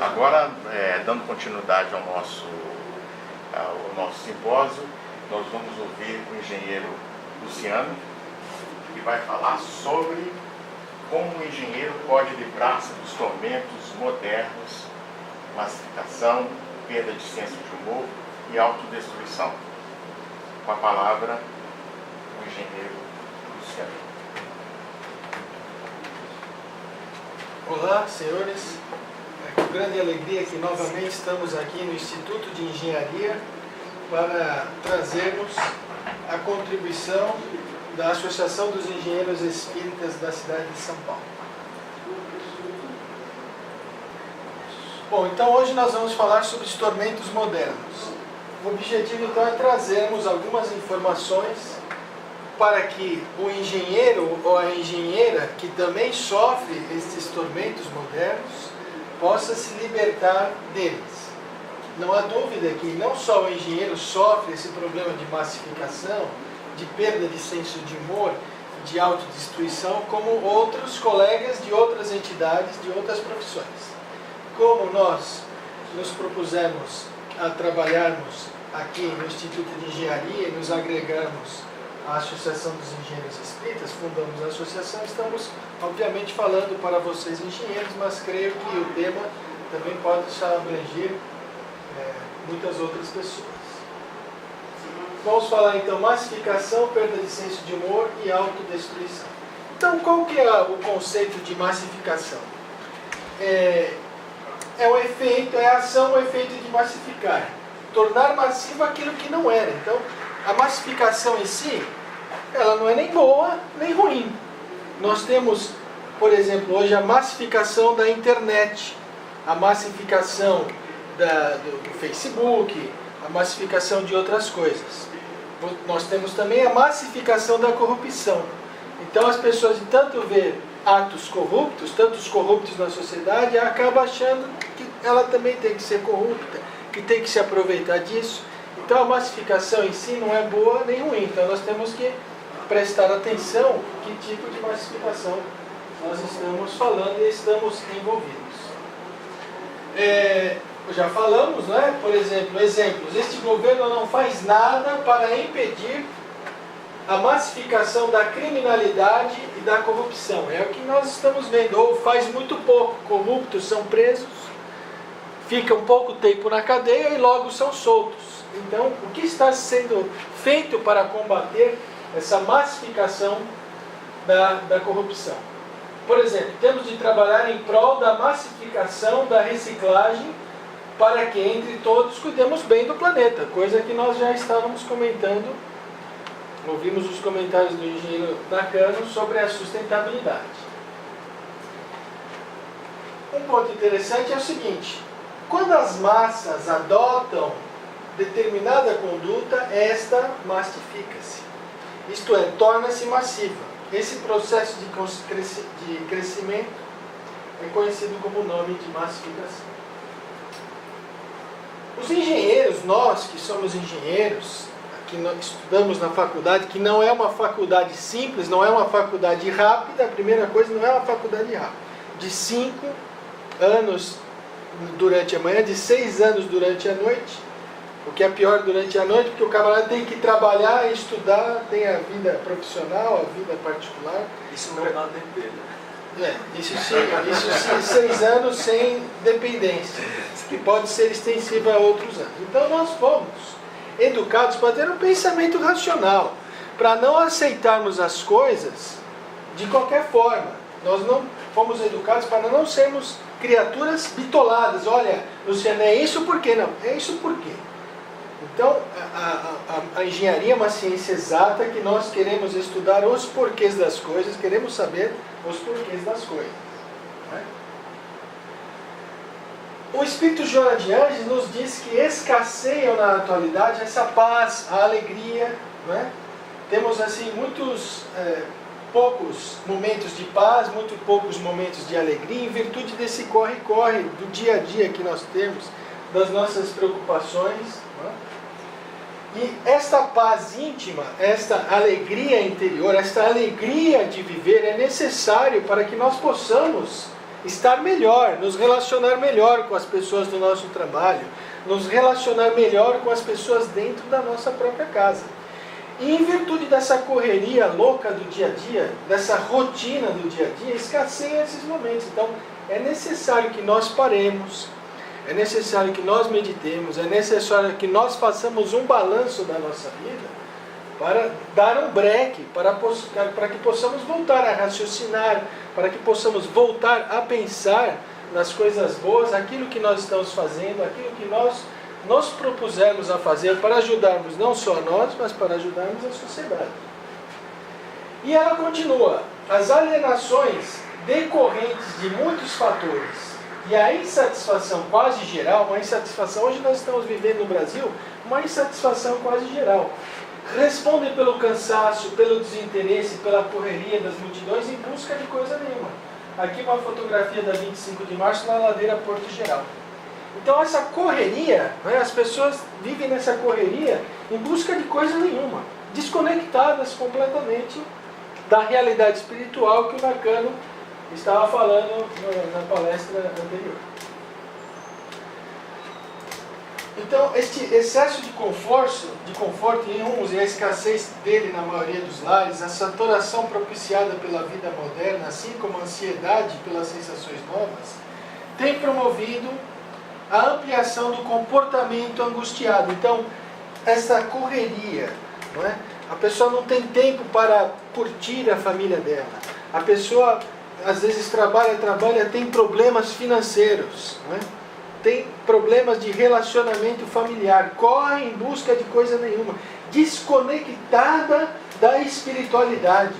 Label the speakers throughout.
Speaker 1: Agora, dando continuidade ao nosso simpósio, nós vamos ouvir o engenheiro Luciano, que vai falar sobre como o engenheiro pode livrar-se dos tormentos modernos, massificação, perda de senso de humor e autodestruição. Com a palavra, o engenheiro Luciano.
Speaker 2: Olá, senhores. É com grande alegria que novamente estamos aqui no Instituto de Engenharia para trazermos a contribuição da Associação dos Engenheiros Espíritas da cidade de São Paulo. Bom, então hoje nós vamos falar sobre os tormentos modernos. O objetivo então é trazermos algumas informações para que o engenheiro ou a engenheira que também sofre estes tormentos modernos possa se libertar deles. Não há dúvida que não só o engenheiro sofre esse problema de massificação, de perda de senso de humor, de autodestruição, como outros colegas de outras entidades, de outras profissões. Como nós nos propusemos a trabalharmos aqui no Instituto de Engenharia e nos agregarmos à Associação dos Engenheiros Espíritas, fundamos a associação, estamos obviamente falando para vocês engenheiros, mas creio que o tema também pode abranger muitas outras pessoas. Vamos falar então massificação, perda de senso de humor e autodestruição. Então, qual que é o conceito de massificação? É o efeito, é a ação, o efeito de massificar. Tornar massivo aquilo que não era. Então, a massificação em si, ela não é nem boa, nem ruim. Nós temos, por exemplo, hoje a massificação da internet, a massificação do Facebook, a massificação de outras coisas. Nós temos também a massificação da corrupção. Então as pessoas, de tanto ver atos corruptos, tantos corruptos na sociedade, acabam achando que ela também tem que ser corrupta, que tem que se aproveitar disso. Então a massificação em si não é boa nem ruim. Então nós temos que prestar atenção que tipo de massificação nós estamos falando e estamos envolvidos. Já falamos, né? Por exemplo, exemplos. Este governo não faz nada para impedir a massificação da criminalidade e da corrupção. É o que nós estamos vendo. Ou faz muito pouco. Corruptos são presos, ficam pouco tempo na cadeia e logo são soltos. Então, o que está sendo feito para combater essa massificação da corrupção? Por exemplo, temos de trabalhar em prol da massificação da reciclagem para que entre todos cuidemos bem do planeta, coisa que nós já estávamos comentando, ouvimos os comentários do engenheiro Nakano sobre a sustentabilidade. Um ponto interessante é o seguinte: quando as massas adotam determinada conduta, esta massifica-se, isto é, torna-se massiva. Esse processo de crescimento é conhecido como nome de massificação. Os engenheiros, nós que somos engenheiros, que estudamos na faculdade, que não é uma faculdade simples, não é uma faculdade rápida, a primeira coisa, não é uma faculdade rápida. De 5 anos durante a manhã, de 6 anos durante a noite, o que é pior durante a noite, porque o camarada tem que trabalhar e estudar, tem a vida profissional, a vida particular.
Speaker 3: Isso não é nada de né?
Speaker 2: Isso sim, 6 anos sem dependência, que pode ser extensiva a outros anos. Então nós fomos educados para ter um pensamento racional, para não aceitarmos as coisas de qualquer forma. Nós não fomos educados para não sermos criaturas bitoladas. Olha, Luciano, é isso por quê? Não, é isso por quê? Então, a engenharia é uma ciência exata que nós queremos estudar os porquês das coisas, queremos saber os porquês das coisas. Né? O Espírito Joana de Ângeles nos diz que escasseiam na atualidade essa paz, a alegria. Né? Temos assim muitos poucos momentos de paz, muito poucos momentos de alegria, em virtude desse corre-corre do dia a dia que nós temos, das nossas preocupações. Né? E esta paz íntima, esta alegria interior, esta alegria de viver é necessário para que nós possamos estar melhor, nos relacionar melhor com as pessoas do nosso trabalho, nos relacionar melhor com as pessoas dentro da nossa própria casa. E em virtude dessa correria louca do dia a dia, dessa rotina do dia a dia, escasseiam esses momentos. Então, é necessário que nós paremos, é necessário que nós meditemos, é necessário que nós façamos um balanço da nossa vida para dar um breque, para que possamos voltar a raciocinar, para que possamos voltar a pensar nas coisas boas, aquilo que nós estamos fazendo, aquilo que nós nos propusemos a fazer para ajudarmos não só a nós, mas para ajudarmos a sociedade. E ela continua: as alienações decorrentes de muitos fatores e a insatisfação quase geral, uma insatisfação, hoje nós estamos vivendo no Brasil, uma insatisfação quase geral, respondem pelo cansaço, pelo desinteresse, pela correria das multidões em busca de coisa nenhuma. Aqui uma fotografia da 25 de março na ladeira Porto Geral. Então essa correria, né, as pessoas vivem nessa correria em busca de coisa nenhuma, desconectadas completamente da realidade espiritual que o Nakano estava falando na palestra anterior. Então, este excesso de conforto em uns e a escassez dele na maioria dos lares, a saturação propiciada pela vida moderna, assim como a ansiedade pelas sensações novas, tem promovido a ampliação do comportamento angustiado. Então, essa correria, não é? A pessoa não tem tempo para curtir a família dela. A pessoa, às vezes, trabalha, tem problemas financeiros, não é? Tem problemas de relacionamento familiar, corre em busca de coisa nenhuma, desconectada da espiritualidade.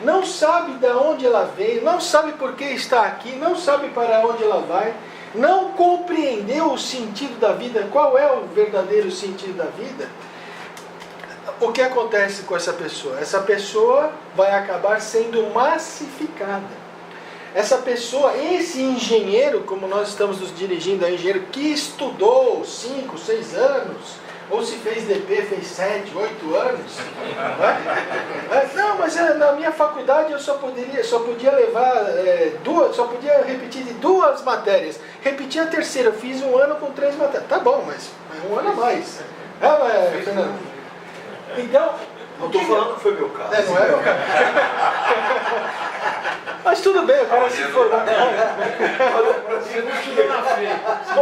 Speaker 2: Não sabe de onde ela veio, não sabe por que está aqui, não sabe para onde ela vai, não compreendeu o sentido da vida, qual é o verdadeiro sentido da vida. O que acontece com essa pessoa? Essa pessoa vai acabar sendo massificada. Essa pessoa, esse engenheiro, como nós estamos nos dirigindo a engenheiro, que estudou 5, 6 anos, ou se fez DP, fez 7, 8 anos. Não, mas na minha faculdade eu só podia levar só podia repetir de 2 matérias. Repeti a terceira, eu fiz 1 ano com 3 matérias. Tá bom, mas 1 ano a mais. Fernando? Então...
Speaker 3: Não estou falando que foi meu caso.
Speaker 2: Não é meu caso. Mas tudo bem, o cara se formou.
Speaker 4: Você não estudou na FEI. Você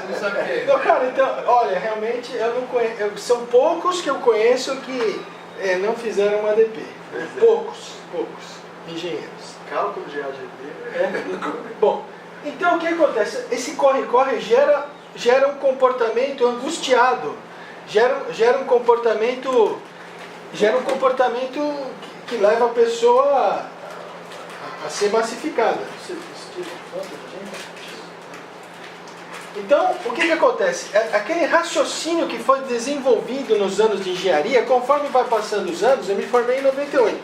Speaker 4: não sabe o que é.
Speaker 2: Não, cara, então, olha, realmente eu não conheço. São poucos que eu conheço que não fizeram uma ADP. Poucos engenheiros.
Speaker 3: Cálculo de AGP.
Speaker 2: Bom, então o que acontece? Esse corre-corre gera um comportamento angustiado. Gera um comportamento que leva a pessoa a ser massificada. Então, o que acontece? Aquele raciocínio que foi desenvolvido nos anos de engenharia, conforme vai passando os anos, eu me formei em 98.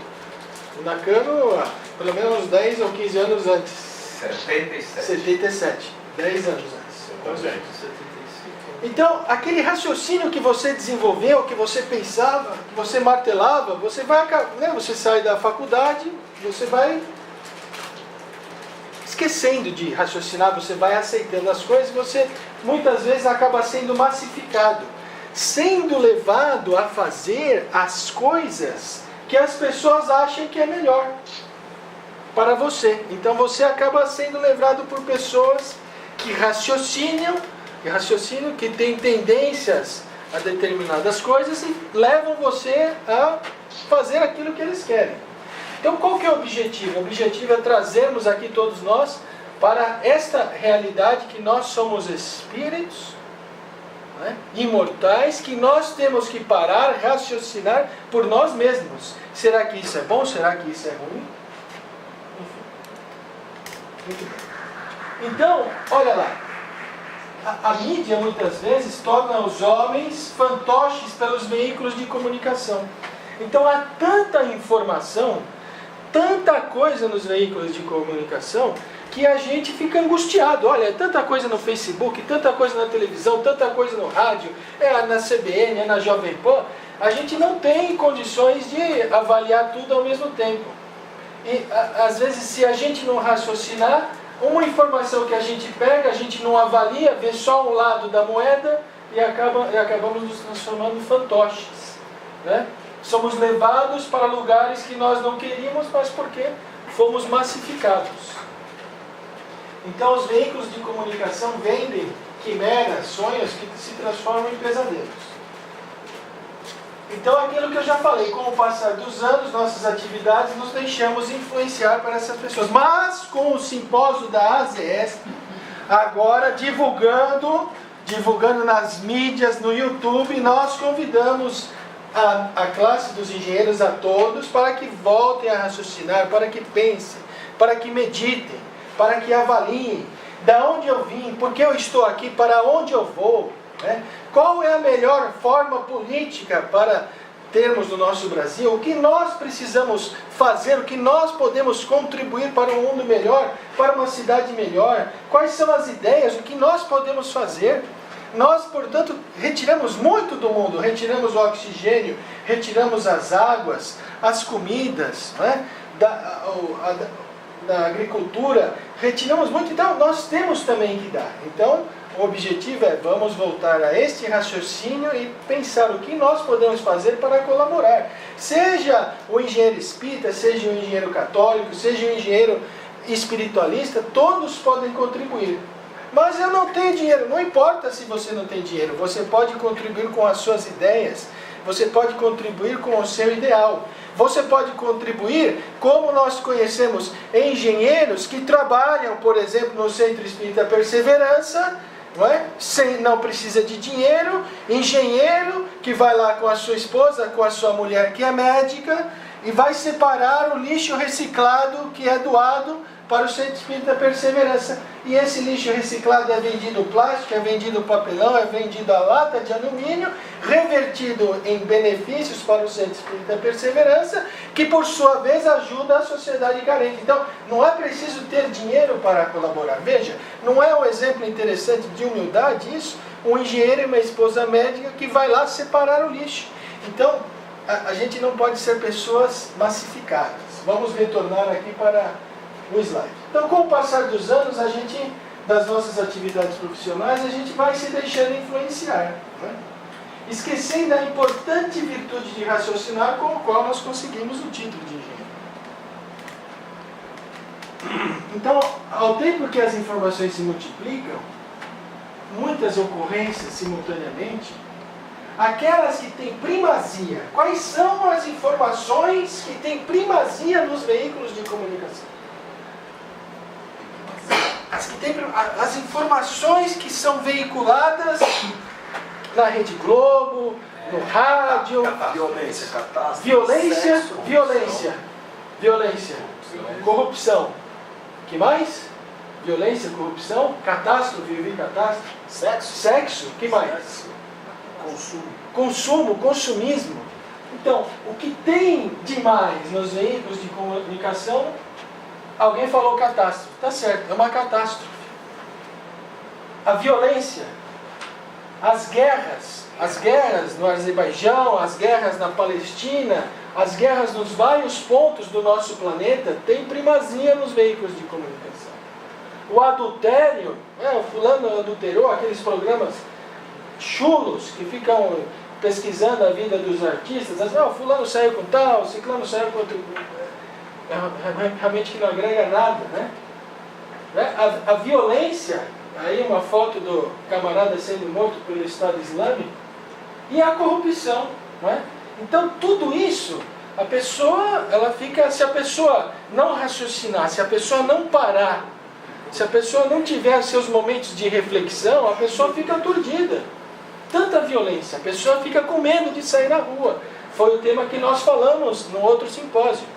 Speaker 2: O Nakano, pelo menos uns 10 ou 15 anos antes. 77. 10 anos antes. Então, aquele raciocínio que você desenvolveu, que você pensava, que você martelava, você vai, né, você sai da faculdade, você vai esquecendo de raciocinar, você vai aceitando as coisas, você muitas vezes acaba sendo massificado, sendo levado a fazer as coisas que as pessoas acham que é melhor para você. Então você acaba sendo levado por pessoas que raciocinam, que têm tendências a determinadas coisas e levam você a fazer aquilo que eles querem. Então qual que é o objetivo? O objetivo é trazermos aqui todos nós para esta realidade que nós somos espíritos, né, imortais, que nós temos que parar, raciocinar por nós mesmos. Será que isso é bom? Será que isso é ruim? Enfim. Muito bem. Então, olha lá. A mídia muitas vezes torna os homens fantoches pelos veículos de comunicação. Então há tanta informação, tanta coisa nos veículos de comunicação, que a gente fica angustiado. Olha, é tanta coisa no Facebook, tanta coisa na televisão, tanta coisa no rádio, na CBN, na Jovem Pan. A gente não tem condições de avaliar tudo ao mesmo tempo. E às vezes, se a gente não raciocinar, uma informação que a gente pega, a gente não avalia, vê só um lado da moeda e acabamos nos transformando em fantoches, né? Somos levados para lugares que nós não queríamos, mas porque fomos massificados. Então os veículos de comunicação vendem quimeras, sonhos que se transformam em pesadelos. Então aquilo que eu já falei, com o passar dos anos, nossas atividades nos deixamos influenciar por essas pessoas. Mas com o simpósio da ASESP, agora divulgando nas mídias, no YouTube, nós convidamos a classe dos engenheiros, a todos, para que voltem a raciocinar, para que pensem, para que meditem, para que avaliem da onde eu vim, por que eu estou aqui, para onde eu vou, né? Qual é a melhor forma política para termos no nosso Brasil, o que nós precisamos fazer, o que nós podemos contribuir para um mundo melhor, para uma cidade melhor, quais são as ideias, o que nós podemos fazer. Nós, portanto, retiramos muito do mundo, retiramos o oxigênio, retiramos as águas, as comidas, né? da agricultura, retiramos muito, então nós temos também que dar. Então, o objetivo é, vamos voltar a este raciocínio e pensar o que nós podemos fazer para colaborar. Seja o engenheiro espírita, seja o engenheiro católico, seja o engenheiro espiritualista, todos podem contribuir. Mas eu não tenho dinheiro, não importa se você não tem dinheiro, você pode contribuir com as suas ideias, você pode contribuir com o seu ideal. Você pode contribuir, como nós conhecemos engenheiros que trabalham, por exemplo, no Centro Espírita Perseverança, não precisa de dinheiro, engenheiro que vai lá com a sua esposa, com a sua mulher que é médica, e vai separar o lixo reciclado que é doado para o Centro Espírita Perseverança. E esse lixo reciclado é vendido plástico, é vendido papelão, é vendido a lata de alumínio, revertido em benefícios para o Centro Espírita Perseverança, que por sua vez ajuda a sociedade carente. Então, não é preciso ter dinheiro para colaborar. Veja, não é um exemplo interessante de humildade isso? Um engenheiro e uma esposa médica que vai lá separar o lixo. Então, a gente não pode ser pessoas massificadas. Vamos retornar aqui para o slide. Então, com o passar dos anos, das nossas atividades profissionais, a gente vai se deixando influenciar, né? Esquecendo a importante virtude de raciocinar com o qual nós conseguimos o título de engenheiro. Então, ao tempo que as informações se multiplicam, muitas ocorrências simultaneamente, aquelas que têm primazia, quais são as informações que têm primazia nos veículos de comunicação? As informações que são veiculadas na Rede Globo, no rádio.
Speaker 3: Violência, catástrofe.
Speaker 2: Violência. Corrupção. Que mais? Violência, corrupção, catástrofe, sexo, que mais? Consumismo. Então, o que tem demais nos veículos de comunicação, alguém falou catástrofe, está certo, é uma catástrofe. A violência, as guerras no Azerbaijão, as guerras na Palestina, as guerras nos vários pontos do nosso planeta, têm primazia nos veículos de comunicação. O adultério, o fulano adulterou, aqueles programas chulos que ficam pesquisando a vida dos artistas, o fulano saiu com tal, o ciclano saiu com outro, realmente que não agrega nada, né? A violência, aí uma foto do camarada sendo morto pelo Estado Islâmico, e a corrupção, não é? Então tudo isso, a pessoa, ela fica, se a pessoa não raciocinar, se a pessoa não parar, se a pessoa não tiver seus momentos de reflexão, a pessoa fica aturdida. Tanta violência, a pessoa fica com medo de sair na rua. Foi o tema que nós falamos no outro simpósio.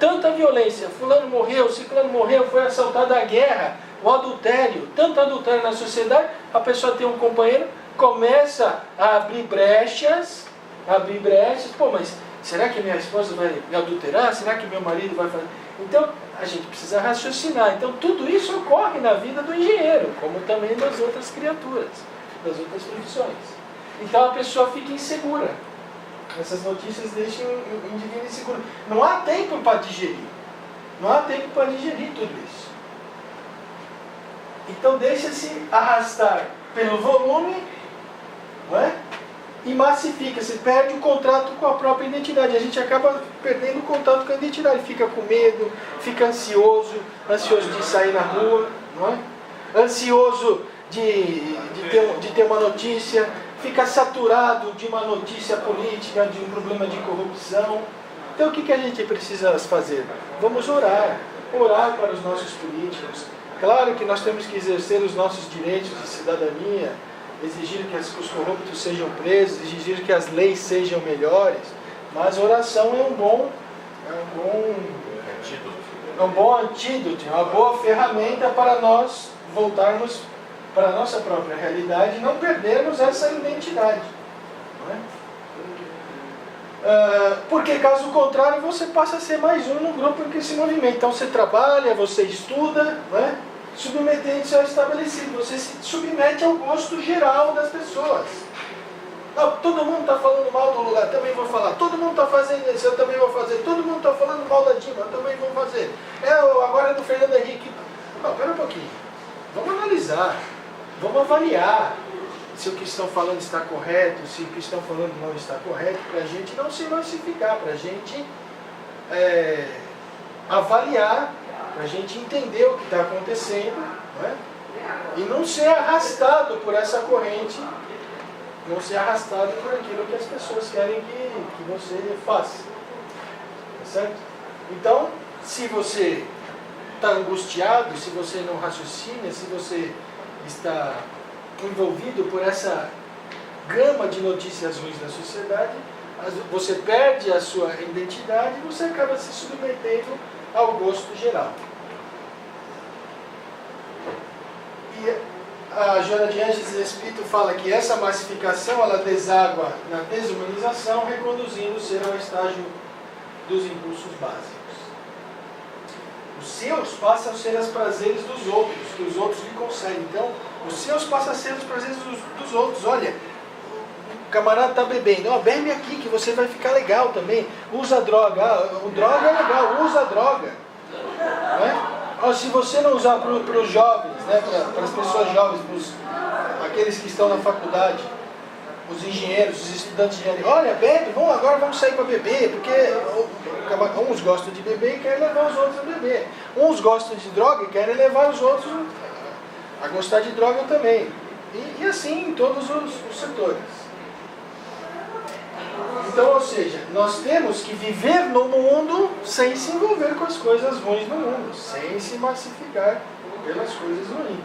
Speaker 2: Tanta violência, fulano morreu, ciclano morreu, foi assaltado a guerra, o adultério, tanto adultério na sociedade, a pessoa tem um companheiro, começa a abrir brechas, pô, mas será que minha esposa vai me adulterar? Será que meu marido vai fazer? Então, a gente precisa raciocinar. Então, tudo isso ocorre na vida do engenheiro, como também das outras criaturas, das outras profissões. Então, a pessoa fica insegura. Essas notícias deixam o indivíduo inseguro. Não há tempo para digerir. Não há tempo para digerir tudo isso. Então deixa-se arrastar pelo volume, não é? E massifica, você perde o contato com a própria identidade. A gente acaba perdendo o contato com a identidade, fica com medo, fica ansioso de sair na rua, não é? Ansioso de ter uma notícia, fica saturado de uma notícia política, de um problema de corrupção. Então o que a gente precisa fazer? Vamos orar para os nossos políticos. Claro que nós temos que exercer os nossos direitos de cidadania, exigir que os corruptos sejam presos, exigir que as leis sejam melhores, mas a oração é um bom antídoto, é uma boa ferramenta para nós voltarmos para a nossa própria realidade e não perdermos essa identidade. Não é? Porque caso contrário você passa a ser mais um no grupo em que se movimenta. Então você trabalha, você estuda, não é? Submetendo-se ao estabelecido, você se submete ao gosto geral das pessoas. Não, todo mundo está falando mal do lugar, também vou falar. Todo mundo está fazendo isso, eu também vou fazer. Todo mundo está falando mal da Dilma, eu também vou fazer. Agora é do Fernando Henrique. Não, pera um pouquinho. Vamos analisar, vamos avaliar se o que estão falando está correto, se o que estão falando não está correto, para a gente não se massificar, para a gente avaliar, para a gente entender o que está acontecendo, não é? E não ser arrastado por essa corrente, não ser arrastado por aquilo que as pessoas querem que você faça. Tá certo? Então, se você está angustiado, se você não raciocina, se você está envolvido por essa gama de notícias ruins da sociedade, você perde a sua identidade e você acaba se submetendo ao gosto geral. E a Joana de Ângeles Espírito fala que essa massificação ela deságua na desumanização, reconduzindo-se ao estágio dos impulsos básicos. Os seus passam a ser os prazeres dos outros, que os outros lhe concedem. Então, os seus passam a ser os prazeres dos outros. Olha, o camarada está bebendo, bebe aqui que você vai ficar legal também. Usa droga, o droga é legal, usa droga. Não é? Se você não usar para os jovens, né, para as pessoas jovens, aqueles que estão na faculdade, os engenheiros, os estudantes de engenharia, olha, bebe, agora vamos sair para beber, porque uns gostam de beber e querem levar os outros a beber. Uns gostam de droga e querem levar os outros a gostar de droga também. E assim em todos os setores. Então, ou seja, nós temos que viver no mundo sem se envolver com as coisas ruins do mundo, sem se massificar pelas coisas ruins.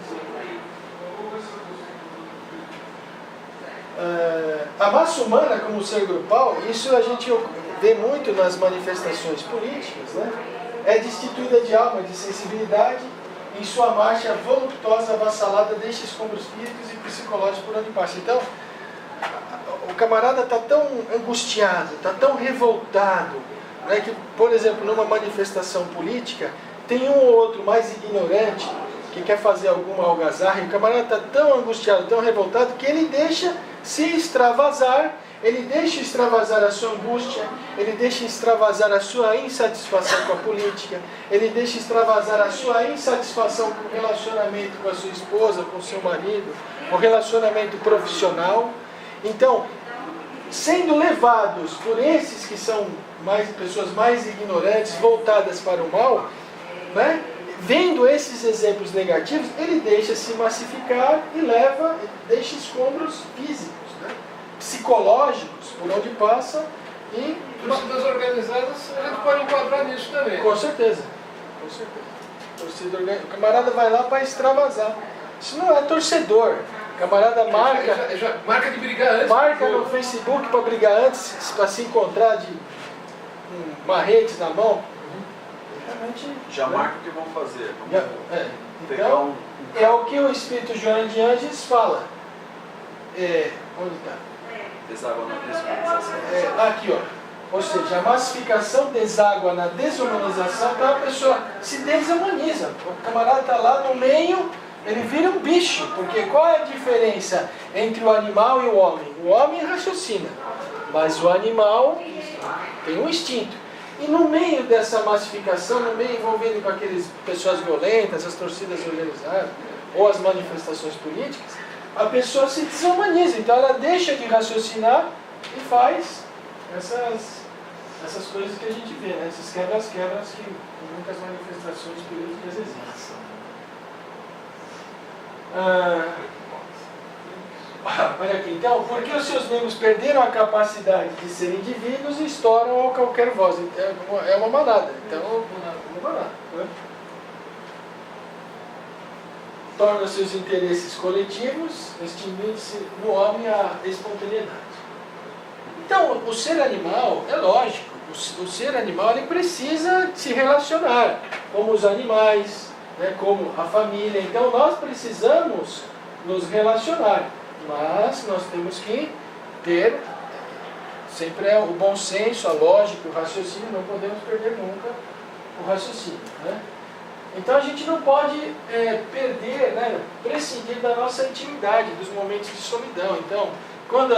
Speaker 2: A massa humana como ser grupal, isso a gente vê muito nas manifestações políticas, né? É destituída de alma, de sensibilidade, em sua marcha voluptuosa, avassalada, deixa escombros físicos e psicológicos por onde passa. Então, o camarada está tão angustiado, está tão revoltado, né, que, por exemplo, numa manifestação política, tem um ou outro mais ignorante que quer fazer alguma algazarra, e o camarada está tão angustiado, tão revoltado, que ele deixa se extravasar, ele deixa extravasar a sua angústia, ele deixa extravasar a sua insatisfação com a política, ele deixa extravasar a sua insatisfação com o relacionamento com a sua esposa, com o seu marido, o relacionamento profissional. Então, sendo levados por esses que são pessoas mais ignorantes, voltadas para o mal, né? Vendo esses exemplos negativos, ele deixa se massificar e deixa escombros físicos, né? Psicológicos, por onde passa. E
Speaker 4: torcidas organizadas, a gente pode enquadrar nisso também.
Speaker 2: Com certeza. Com certeza. Torcida organizada. O camarada vai lá para extravasar. Isso não é torcedor. O camarada marca.
Speaker 4: Marca de brigar antes.
Speaker 2: Marca no Facebook para brigar antes, para se encontrar de marretes na mão.
Speaker 3: Já marca o que vão fazer.
Speaker 2: Então, é o que o Espírito Joana de Ângeles fala. Onde está?
Speaker 3: Deságua na desumanização.
Speaker 2: Aqui, ó. Ou seja, a massificação deságua na desumanização, então a pessoa se desumaniza. O camarada está lá no meio, ele vira um bicho. Porque qual é a diferença entre o animal e o homem? O homem raciocina, mas o animal tem um instinto. E no meio dessa massificação, no meio envolvido com aquelas pessoas violentas, as torcidas organizadas, ou as manifestações políticas, a pessoa se desumaniza. Então ela deixa de raciocinar e faz essas coisas que a gente vê, né? Esses quebras-quebras que muitas manifestações políticas existem. Olha aqui, então, porque os seus membros perderam a capacidade de serem indivíduos e estouram a qualquer voz. É uma manada. Então, uma manada. Né? Torna seus interesses coletivos, extinguindo-se no homem a espontaneidade. Então, o ser animal, é lógico, o ser animal ele precisa se relacionar, como os animais, né, como a família. Então, nós precisamos nos relacionar, mas nós temos que ter sempre o bom senso, a lógica, o raciocínio. Não podemos perder nunca o raciocínio, né? Então a gente não pode perder, né, prescindir da nossa intimidade, dos momentos de solidão. Então, quando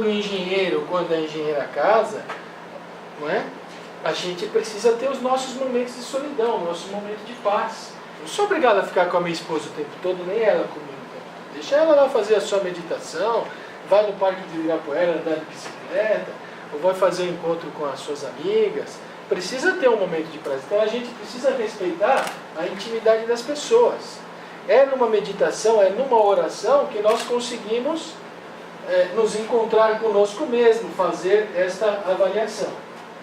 Speaker 2: o engenheiro, quando a engenheira casa, não é? A gente precisa ter os nossos momentos de solidão, o nosso momento de paz. Não sou obrigado a ficar com a minha esposa o tempo todo, nem ela comigo o tempo todo. Deixa ela lá fazer a sua meditação, vai no Parque de Ibirapuera andar de bicicleta, ou vai fazer um encontro com as suas amigas. Precisa ter um momento de prazer. Então a gente precisa respeitar a intimidade das pessoas. É numa meditação, é numa oração que nós conseguimos nos encontrar conosco mesmo, fazer esta avaliação.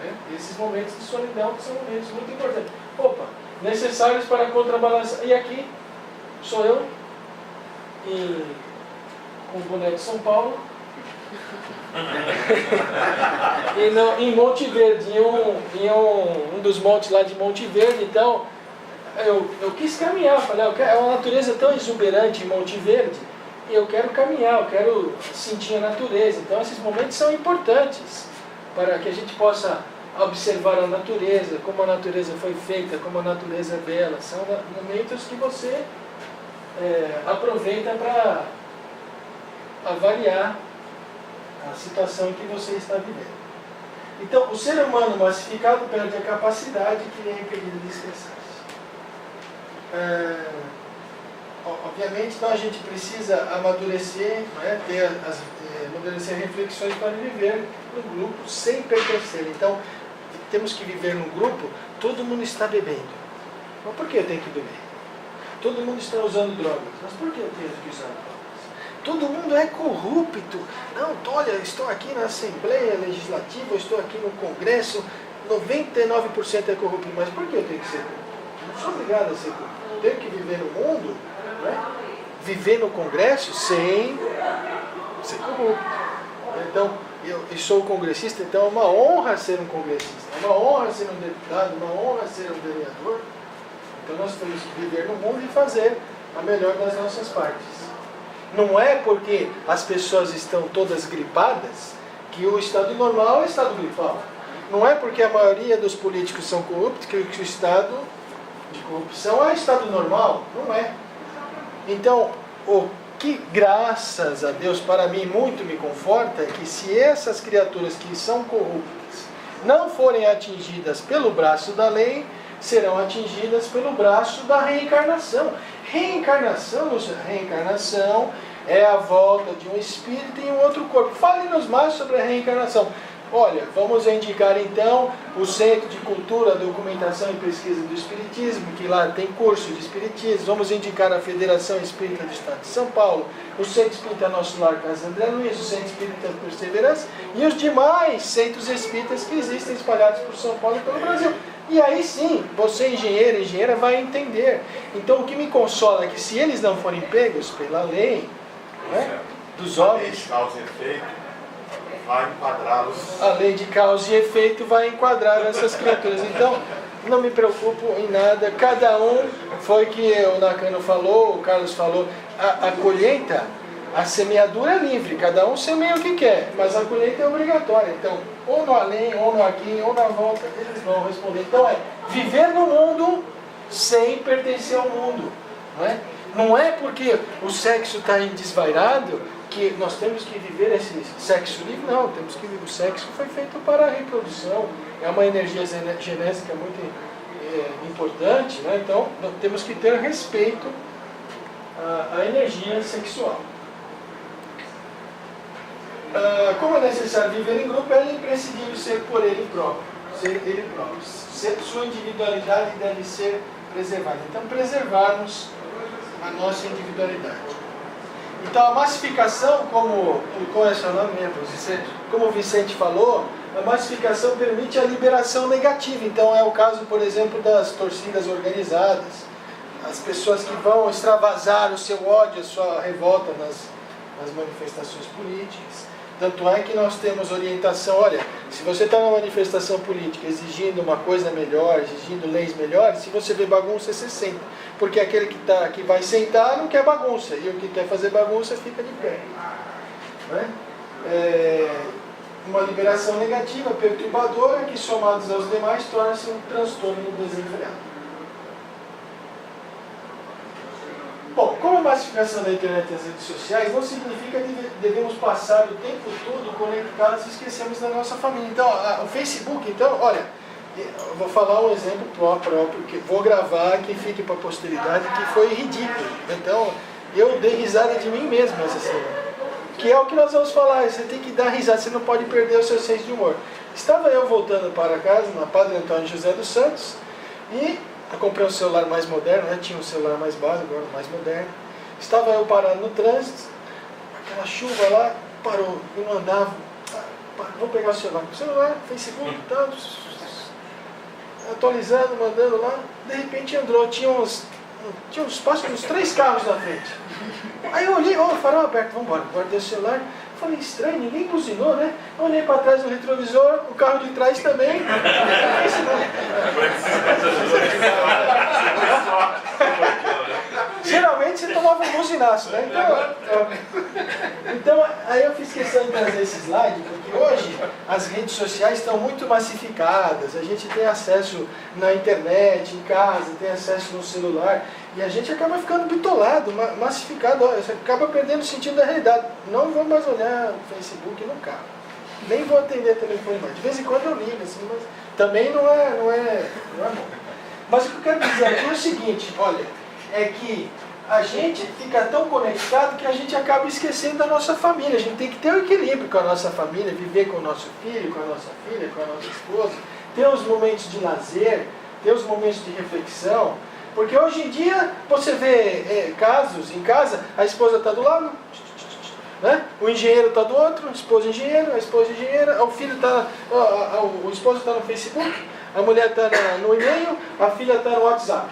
Speaker 2: Né? Esses momentos de solidão que são momentos muito importantes. Opa, necessários para contrabalançar. E aqui sou eu, com o boneco de São Paulo, e em Monte Verde, em um dos montes lá de Monte Verde. Então eu quis caminhar, falei, é uma natureza tão exuberante em Monte Verde, e eu quero caminhar, eu quero sentir a natureza. Então esses momentos são importantes para que a gente possa observar a natureza, como a natureza foi feita, como a natureza é bela. São momentos que você aproveita para avaliar a situação em que você está vivendo. Então, o ser humano massificado perde a capacidade que lhe é impedida de expressar-se. Obviamente, então a gente precisa amadurecer, né, amadurecer reflexões para viver no grupo sem pertencer. Então, temos que viver no grupo. Todo mundo está bebendo. Mas por que eu tenho que beber? Todo mundo está usando drogas. Mas por que eu tenho que usar drogas? Todo mundo é corrupto. Não, olha, estou aqui na Assembleia Legislativa, estou aqui no Congresso, 99% é corrupto. Mas por que eu tenho que ser corrupto? Não sou obrigado a ser corrupto. Eu tenho que viver no mundo, né? Viver no Congresso sem ser corrupto. Então, eu sou congressista, então é uma honra ser um congressista, é uma honra ser um deputado, uma honra ser um vereador. Então nós temos que viver no mundo e fazer a melhor das nossas partes. Não é porque as pessoas estão todas gripadas que o estado normal é estado gripal. Não é porque a maioria dos políticos são corruptos que o estado de corrupção é estado normal. Não é. Então, o que, graças a Deus, para mim muito me conforta é que se essas criaturas que são corruptas não forem atingidas pelo braço da lei, serão atingidas pelo braço da reencarnação. Reencarnação é a volta de um espírito em um outro corpo. Fale-nos mais sobre a reencarnação. Olha, vamos indicar então o Centro de Cultura, Documentação e Pesquisa do Espiritismo, que lá tem curso de Espiritismo. Vamos indicar a Federação Espírita do Estado de São Paulo, o Centro Espírita Nosso Lar Casa André Luiz, o Centro Espírita Perseverança e os demais centros espíritas que existem espalhados por São Paulo e pelo Brasil. E aí sim, você engenheiro, engenheira, vai entender. Então o que me consola é que se eles não forem pegos pela lei, né, dos homens,
Speaker 1: vai enquadrá-los.
Speaker 2: a lei de causa e efeito vai enquadrar essas criaturas. Então, não me preocupo em nada. Cada um, foi que o Nakano falou, o Carlos falou, a colheita, a semeadura é livre, cada um semeia o que quer, mas a colheita é obrigatória. Então, ou no além, ou no aqui, ou na volta, eles vão responder. Então viver no mundo sem pertencer ao mundo. Não é porque o sexo está desvairado que nós temos que viver esse sexo livre. Não, temos que viver. O sexo foi feito para a reprodução, é uma energia genética muito importante, né? Então nós temos que ter respeito a energia sexual. Como é necessário viver em grupo, é imprescindível ser por ele próprio. Sua individualidade deve ser preservada. Então, preservarmos a nossa individualidade. Então, a massificação, como é seu nome mesmo, Vicente? Como o Vicente falou, a massificação permite a liberação negativa. Então, é o caso, por exemplo, das torcidas organizadas, as pessoas que vão extravasar o seu ódio, a sua revolta nas manifestações políticas. Tanto é que nós temos orientação, olha, se você está numa manifestação política exigindo uma coisa melhor, exigindo leis melhores, se você vê bagunça, você senta. Porque aquele que vai sentar não quer bagunça, e o que quer fazer bagunça fica de pé. Uma liberação negativa, perturbadora, que somados aos demais torna-se um transtorno desenfreado. Bom, como a massificação da internet e das redes sociais não significa que devemos passar o tempo todo conectados e esquecemos da nossa família. Então, o Facebook, então, olha, eu vou falar um exemplo próprio, que vou gravar, que fique para a posteridade, que foi ridículo. Então, eu dei risada de mim mesmo essa semana. Que é o que nós vamos falar, você tem que dar risada, você não pode perder o seu senso de humor. Estava eu voltando para casa, na Padre Antônio José dos Santos, e eu comprei um celular mais moderno, né? Tinha um celular mais básico, agora mais moderno. Estava eu parando no trânsito, aquela chuva lá, parou, eu não andava. Vou pegar o celular, Facebook, tal, atualizando, mandando lá. De repente entrou, tinha uns passos de uns 3 carros na frente. Aí eu olhei, o farol aberto, vamos embora. Guardei o celular. Falei, estranho, ninguém buzinou, né? Eu olhei para trás do retrovisor, o carro de trás também. Geralmente você tomava um buzinaço, né? Então, aí eu fiz questão de trazer esse slide, porque hoje as redes sociais estão muito massificadas, a gente tem acesso na internet, em casa, tem acesso no celular, e a gente acaba ficando bitolado, massificado, você acaba perdendo o sentido da realidade. Não vou mais olhar o Facebook no carro, nem vou atender telefone mais. De vez em quando eu ligo, assim, mas também não é bom. Mas o que eu quero dizer aqui é o seguinte, olha, é que a gente fica tão conectado que a gente acaba esquecendo da nossa família. A gente tem que ter um equilíbrio com a nossa família, viver com o nosso filho, com a nossa filha, com a nossa esposa, ter os momentos de lazer, ter os momentos de reflexão, porque hoje em dia você vê casos em casa, a esposa está do lado, né? O engenheiro está do outro, a esposa engenheira, o filho está, o esposo está no Facebook, a mulher está no e-mail, a filha está no WhatsApp.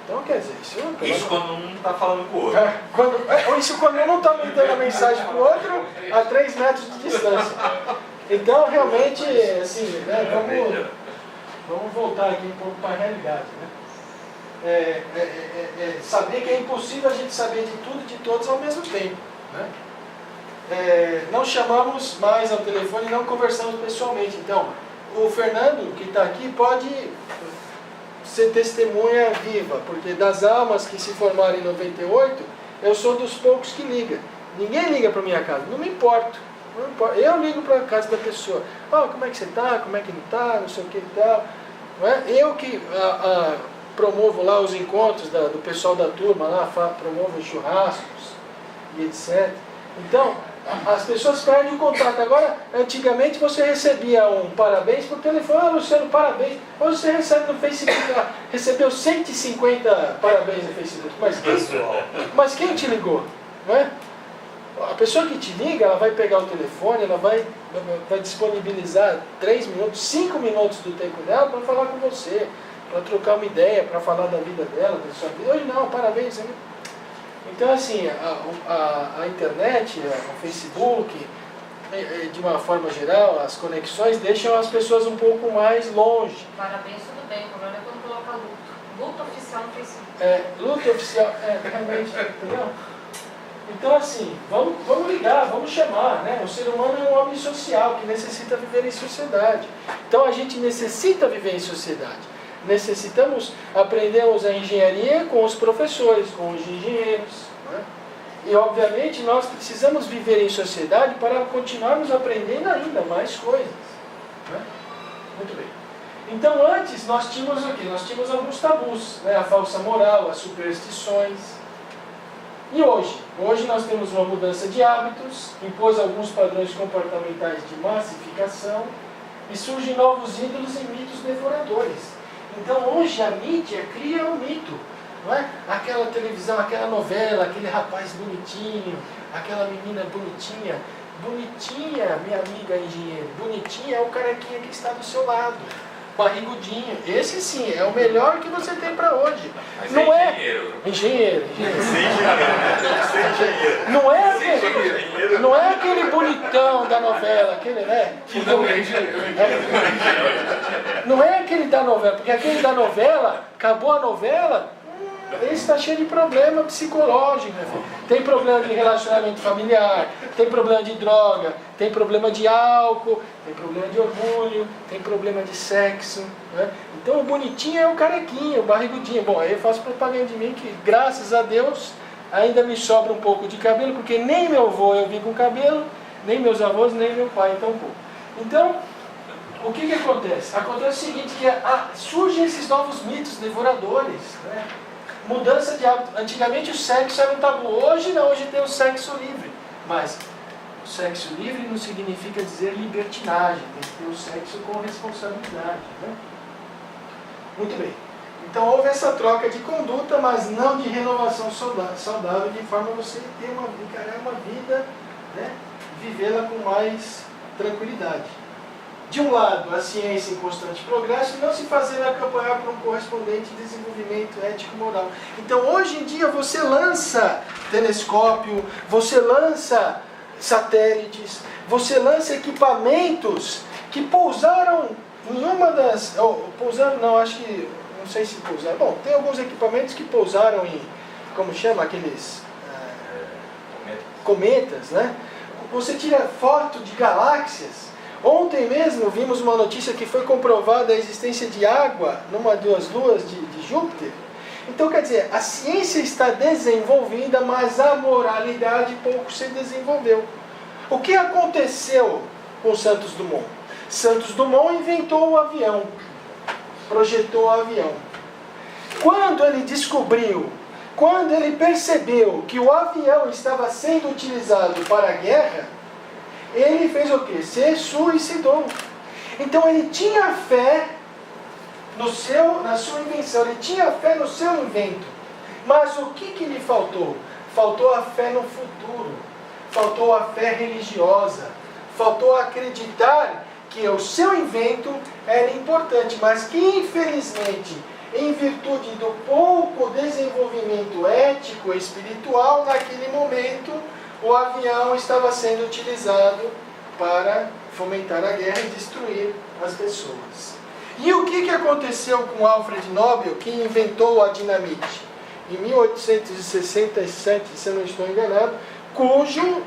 Speaker 2: Então, quer dizer, isso
Speaker 1: quando um está falando com o outro.
Speaker 2: Isso quando um não está mandando a mensagem para o outro a 3 metros de distância. Então, realmente, assim, né, vamos voltar aqui um pouco para a realidade. Né? Saber que é impossível a gente saber de tudo e de todos ao mesmo tempo. Né? Não chamamos mais ao telefone e não conversamos pessoalmente. Então, o Fernando, que está aqui, pode ser testemunha viva, porque das almas que se formaram em 98, eu sou dos poucos que liga. Ninguém liga para minha casa, não me importo. Eu ligo para a casa da pessoa. Como é que você está? Como é que não está? Não sei o que e tal. Não é? Eu que promovo lá os encontros do pessoal da turma, lá promovo os churrascos e etc. Então, as pessoas perdem o contato. Agora, antigamente você recebia um parabéns por telefone, Luciano, parabéns. Hoje você recebe no Facebook, recebeu 150 parabéns no Facebook. Mas quem te ligou? Não é? A pessoa que te liga, ela vai pegar o telefone, ela vai disponibilizar 3 minutos, 5 minutos do tempo dela para falar com você, para trocar uma ideia, para falar da vida dela, da sua vida. Hoje não, parabéns. Então, assim, a internet, o Facebook, de uma forma geral, as conexões deixam as pessoas um pouco mais longe.
Speaker 5: Parabéns, tudo bem, o problema é quando coloca luto. Luto oficial no Facebook.
Speaker 2: Luto oficial, realmente, entendeu? Então, assim, vamos ligar, vamos chamar, né? O ser humano é um homem social que necessita viver em sociedade. Então, a gente necessita viver em sociedade. Necessitamos aprendermos a engenharia com os professores, com os engenheiros. Né? E, obviamente, nós precisamos viver em sociedade para continuarmos aprendendo ainda mais coisas. Né? Muito bem. Então antes nós tínhamos o quê? Nós tínhamos alguns tabus, né? A falsa moral, as superstições. E hoje? Hoje nós temos uma mudança de hábitos, impôs alguns padrões comportamentais de massificação e surgem novos ídolos e mitos devoradores. Então hoje a mídia cria um mito, não é? Aquela televisão, aquela novela, aquele rapaz bonitinho, aquela menina bonitinha. Bonitinha, minha amiga engenheira, bonitinha é o carequinha que está do seu lado. Barrigudinho. Esse sim, é o melhor que você tem para hoje.
Speaker 1: Mas
Speaker 2: não
Speaker 1: é engenheiro.
Speaker 2: Engenheiro.
Speaker 1: Engenheiro.
Speaker 2: Não é aquele bonitão da novela, aquele, né? Não é aquele da novela, porque aquele da novela, acabou a novela, esse está cheio de problema psicológico, meu filho. Tem problema de relacionamento familiar, tem problema de droga, tem problema de álcool, tem problema de orgulho, tem problema de sexo, né? Então o bonitinho é o carequinho, o barrigudinho. Bom, aí eu faço propaganda de mim que, graças a Deus, ainda me sobra um pouco de cabelo, porque nem meu avô eu vi com cabelo, nem meus avós, nem meu pai tão pouco. Então, o que acontece? Acontece o seguinte, que surgem esses novos mitos devoradores, né? Mudança de hábito. Antigamente o sexo era um tabu. Hoje não, hoje tem o sexo livre. Mas o sexo livre não significa dizer libertinagem. Tem que ter o sexo com responsabilidade, né? Muito bem. Então houve essa troca de conduta, mas não de renovação saudável, de forma a você ter encarar uma vida, né? Vivê-la com mais tranquilidade. De um lado, a ciência em constante progresso e não se fazer acompanhar por um correspondente desenvolvimento ético-moral. Então, hoje em dia, você lança telescópio, você lança satélites, você lança equipamentos que pousaram em uma das... pousaram, não, acho que... Não sei se pousaram. Bom, tem alguns equipamentos que pousaram em... Como chama? Aqueles... cometas, né? Você tira foto de galáxias. Ontem mesmo vimos uma notícia que foi comprovada a existência de água numa das luas de Júpiter. Então, quer dizer, a ciência está desenvolvida, mas a moralidade pouco se desenvolveu. O que aconteceu com Santos Dumont? Santos Dumont inventou o avião, projetou o avião. Quando ele descobriu, quando ele percebeu que o avião estava sendo utilizado para a guerra, ele fez o quê? Se suicidou. Então ele tinha fé na sua invenção, ele tinha fé no seu invento. Mas o que lhe faltou? Faltou a fé no futuro, faltou a fé religiosa, faltou acreditar que o seu invento era importante, mas que infelizmente, em virtude do pouco desenvolvimento ético e espiritual naquele momento, o avião estava sendo utilizado para fomentar a guerra e destruir as pessoas. E o que aconteceu com Alfred Nobel, que inventou a dinamite? Em 1867, se eu não estou enganado, cujo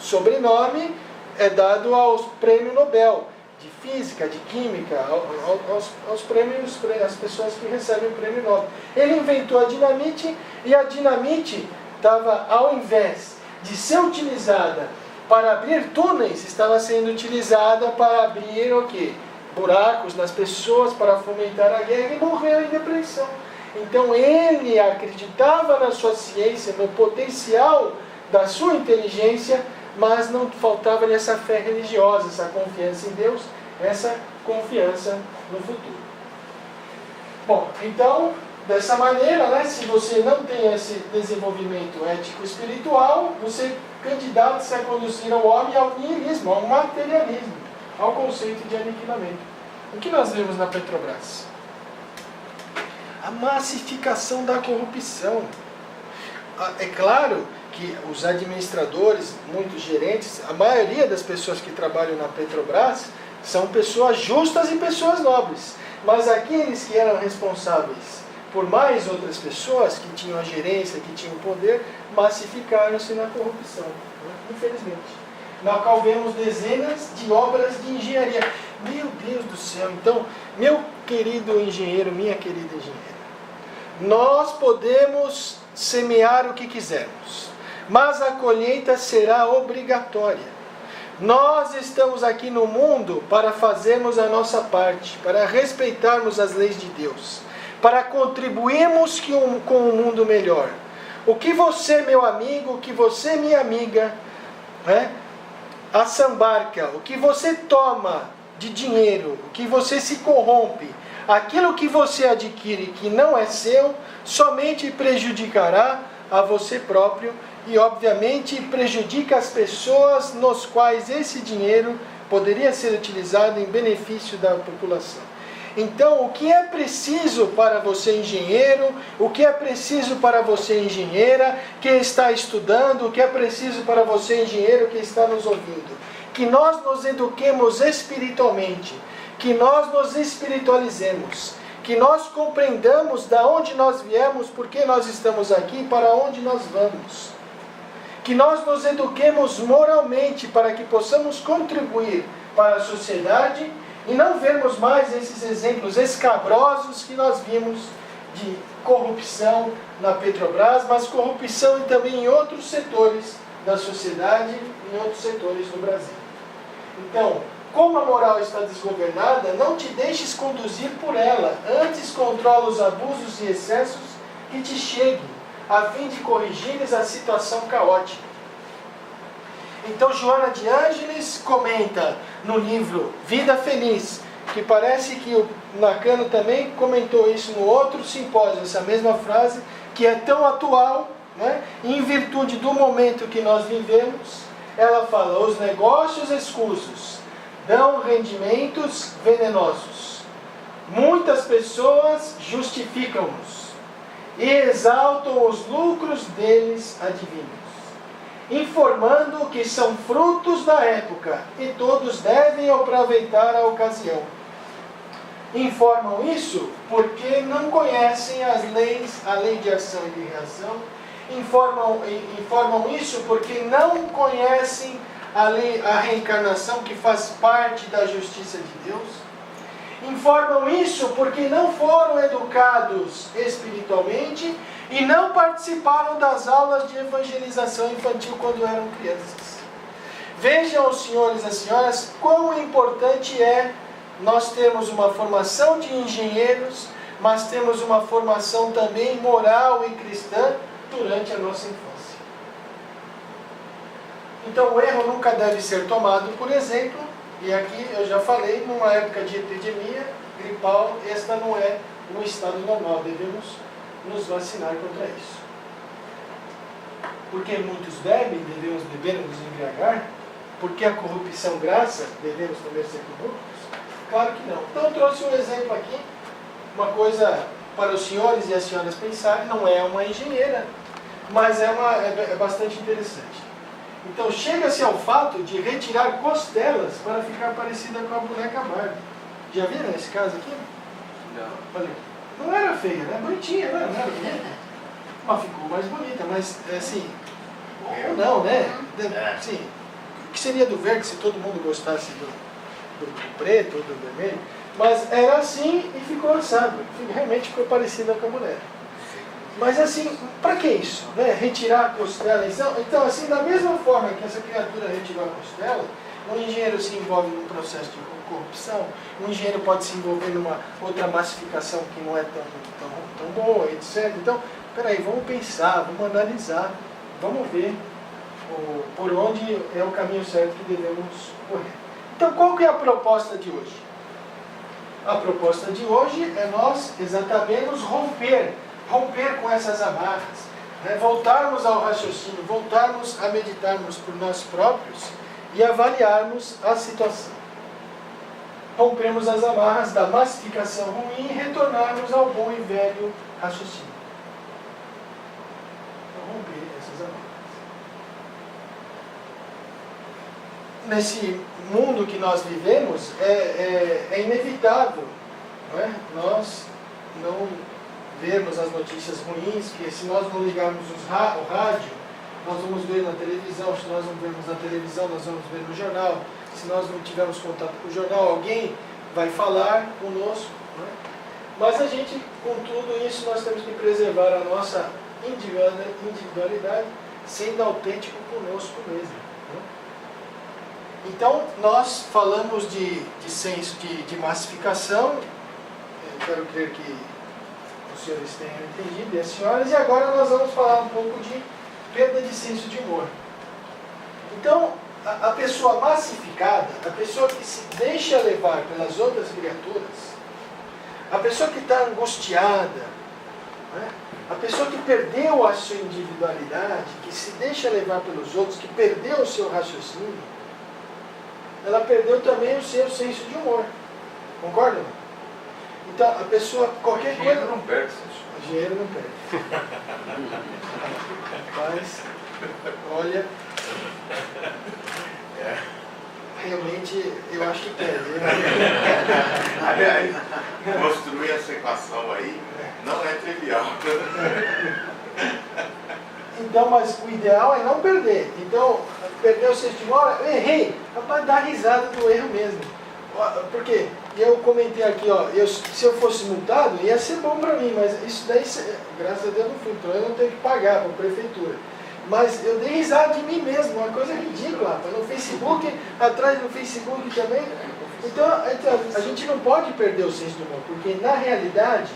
Speaker 2: sobrenome é dado aos prêmios Nobel de Física, de Química, aos prêmios, as pessoas que recebem o prêmio Nobel. Ele inventou a dinamite e a dinamite estava, ao invés de ser utilizada para abrir túneis, estava sendo utilizada para abrir o quê? Buracos nas pessoas, para fomentar a guerra, e morreu em depressão. Então ele acreditava na sua ciência, no potencial da sua inteligência, mas não faltava-lhe essa fé religiosa, essa confiança em Deus, essa confiança no futuro. Bom, então, dessa maneira, né, se você não tem esse desenvolvimento ético-espiritual, você candidata-se a conduzir o homem ao niilismo, ao materialismo, ao conceito de aniquilamento. O que nós vemos na Petrobras? A massificação da corrupção. É claro que os administradores, muitos gerentes, a maioria das pessoas que trabalham na Petrobras são pessoas justas e pessoas nobres. Mas aqueles que eram responsáveis por mais outras pessoas que tinham a gerência, que tinham o poder, massificaram-se na corrupção, né? Infelizmente. Na qual vemos dezenas de obras de engenharia. Meu Deus do céu! Então, meu querido engenheiro, minha querida engenheira, nós podemos semear o que quisermos, mas a colheita será obrigatória. Nós estamos aqui no mundo para fazermos a nossa parte, para respeitarmos as leis de Deus, para contribuirmos com um mundo melhor. O que você, meu amigo, o que você, minha amiga, assambarca, o que você toma de dinheiro, o que você se corrompe, aquilo que você adquire que não é seu, somente prejudicará a você próprio e, obviamente, prejudica as pessoas nos quais esse dinheiro poderia ser utilizado em benefício da população. Então, o que é preciso para você, engenheiro, o que é preciso para você, engenheira, que está estudando, o que é preciso para você, engenheiro, que está nos ouvindo? Que nós nos eduquemos espiritualmente, que nós nos espiritualizemos, que nós compreendamos de onde nós viemos, por que nós estamos aqui e para onde nós vamos. Que nós nos eduquemos moralmente para que possamos contribuir para a sociedade e não vermos mais esses exemplos escabrosos que nós vimos de corrupção na Petrobras, mas corrupção também em outros setores da sociedade, em outros setores do Brasil. Então, como a moral está desgovernada, não te deixes conduzir por ela, antes controla os abusos e excessos que te cheguem, a fim de corrigires a situação caótica. Então Joana de Ângeles comenta no livro Vida Feliz, que parece que o Nakano também comentou isso no outro simpósio, essa mesma frase, que é tão atual, em virtude do momento que nós vivemos. Ela fala: os negócios escusos dão rendimentos venenosos. Muitas pessoas justificam-nos e exaltam os lucros deles adivinhos, informando que são frutos da época e todos devem aproveitar a ocasião. Informam isso porque não conhecem as leis, a lei de ação e de reação. Informam isso porque não conhecem a reencarnação, que faz parte da justiça de Deus. Informam isso porque não foram educados espiritualmente e não participaram das aulas de evangelização infantil quando eram crianças. Vejam, os senhores e as senhoras, quão importante é nós termos uma formação de engenheiros, mas temos uma formação também moral e cristã durante a nossa infância. Então o erro nunca deve ser tomado por exemplo, e aqui eu já falei, numa época de epidemia gripal, esta não é um estado normal, devemos nos vacinar contra isso. Porque muitos bebem, devemos beber, nos embriagar? Porque a corrupção graça, devemos também ser corruptos? Claro que não. Então eu trouxe um exemplo aqui, uma coisa para os senhores e as senhoras pensarem, não é uma engenheira, mas é bastante interessante. Então chega-se ao fato de retirar costelas para ficar parecida com a boneca Barbie. Já viram esse caso aqui?
Speaker 3: Não.
Speaker 2: Olha, não era feia, né? Bonitinha, né? Não era bonita. Mas ficou mais bonita, mas assim, ou não, né? Sim. O que seria do verde se todo mundo gostasse do preto ou do vermelho? Mas era assim e ficou assado. Realmente ficou parecida com a mulher. Mas assim, para que isso? Retirar a costela? Então, assim, da mesma forma que essa criatura retirou a costela, um engenheiro se envolve num processo de corrupção, um engenheiro pode se envolver numa outra massificação que não é tão boa, etc. Então, peraí, vamos pensar, vamos analisar, vamos ver por onde é o caminho certo que devemos correr. Então, qual que é a proposta de hoje? A proposta de hoje é nós exatamente romper com essas amarras, voltarmos ao raciocínio, voltarmos a meditarmos por nós próprios e avaliarmos a situação. Rompermos as amarras da massificação ruim e retornarmos ao bom e velho raciocínio. Então, romper essas amarras. Nesse mundo que nós vivemos, é inevitável, nós não vermos as notícias ruins, que se nós não ligarmos o rádio, nós vamos ver na televisão, se nós não vermos na televisão, nós vamos ver no jornal, se nós não tivermos contato com o jornal, alguém vai falar conosco. Mas a gente, com tudo isso, nós temos que preservar a nossa individualidade, sendo autêntico conosco mesmo. Então, nós falamos de senso de massificação. Eu quero crer que os senhores tenham entendido, e as senhoras, e agora nós vamos falar um pouco de perda de senso de humor. Então, a pessoa massificada, a pessoa que se deixa levar pelas outras criaturas, a pessoa que está angustiada, né? A pessoa que perdeu a sua individualidade, que se deixa levar pelos outros, que perdeu o seu raciocínio, ela perdeu também o seu senso de humor. Concordam? Então, a pessoa, qualquer coisa...
Speaker 3: Dinheiro não perde, senso.
Speaker 2: O dinheiro não perde. Mas, olha... Realmente, eu acho que perde.
Speaker 1: Aliás, construir essa equação aí não é trivial.
Speaker 2: Então, mas o ideal é não perder. Então, perder o senso de humor, eu errei. Rapaz, dá risada do erro mesmo. Porque eu comentei aqui, ó, se eu fosse multado, ia ser bom para mim, mas isso daí, graças a Deus, não fui, então eu não tenho que pagar para a prefeitura. Mas eu dei risada de mim mesmo, uma coisa ridícula, rapaz. No Facebook, atrás do Facebook também. Então, a gente não pode perder o senso do humor, porque na realidade,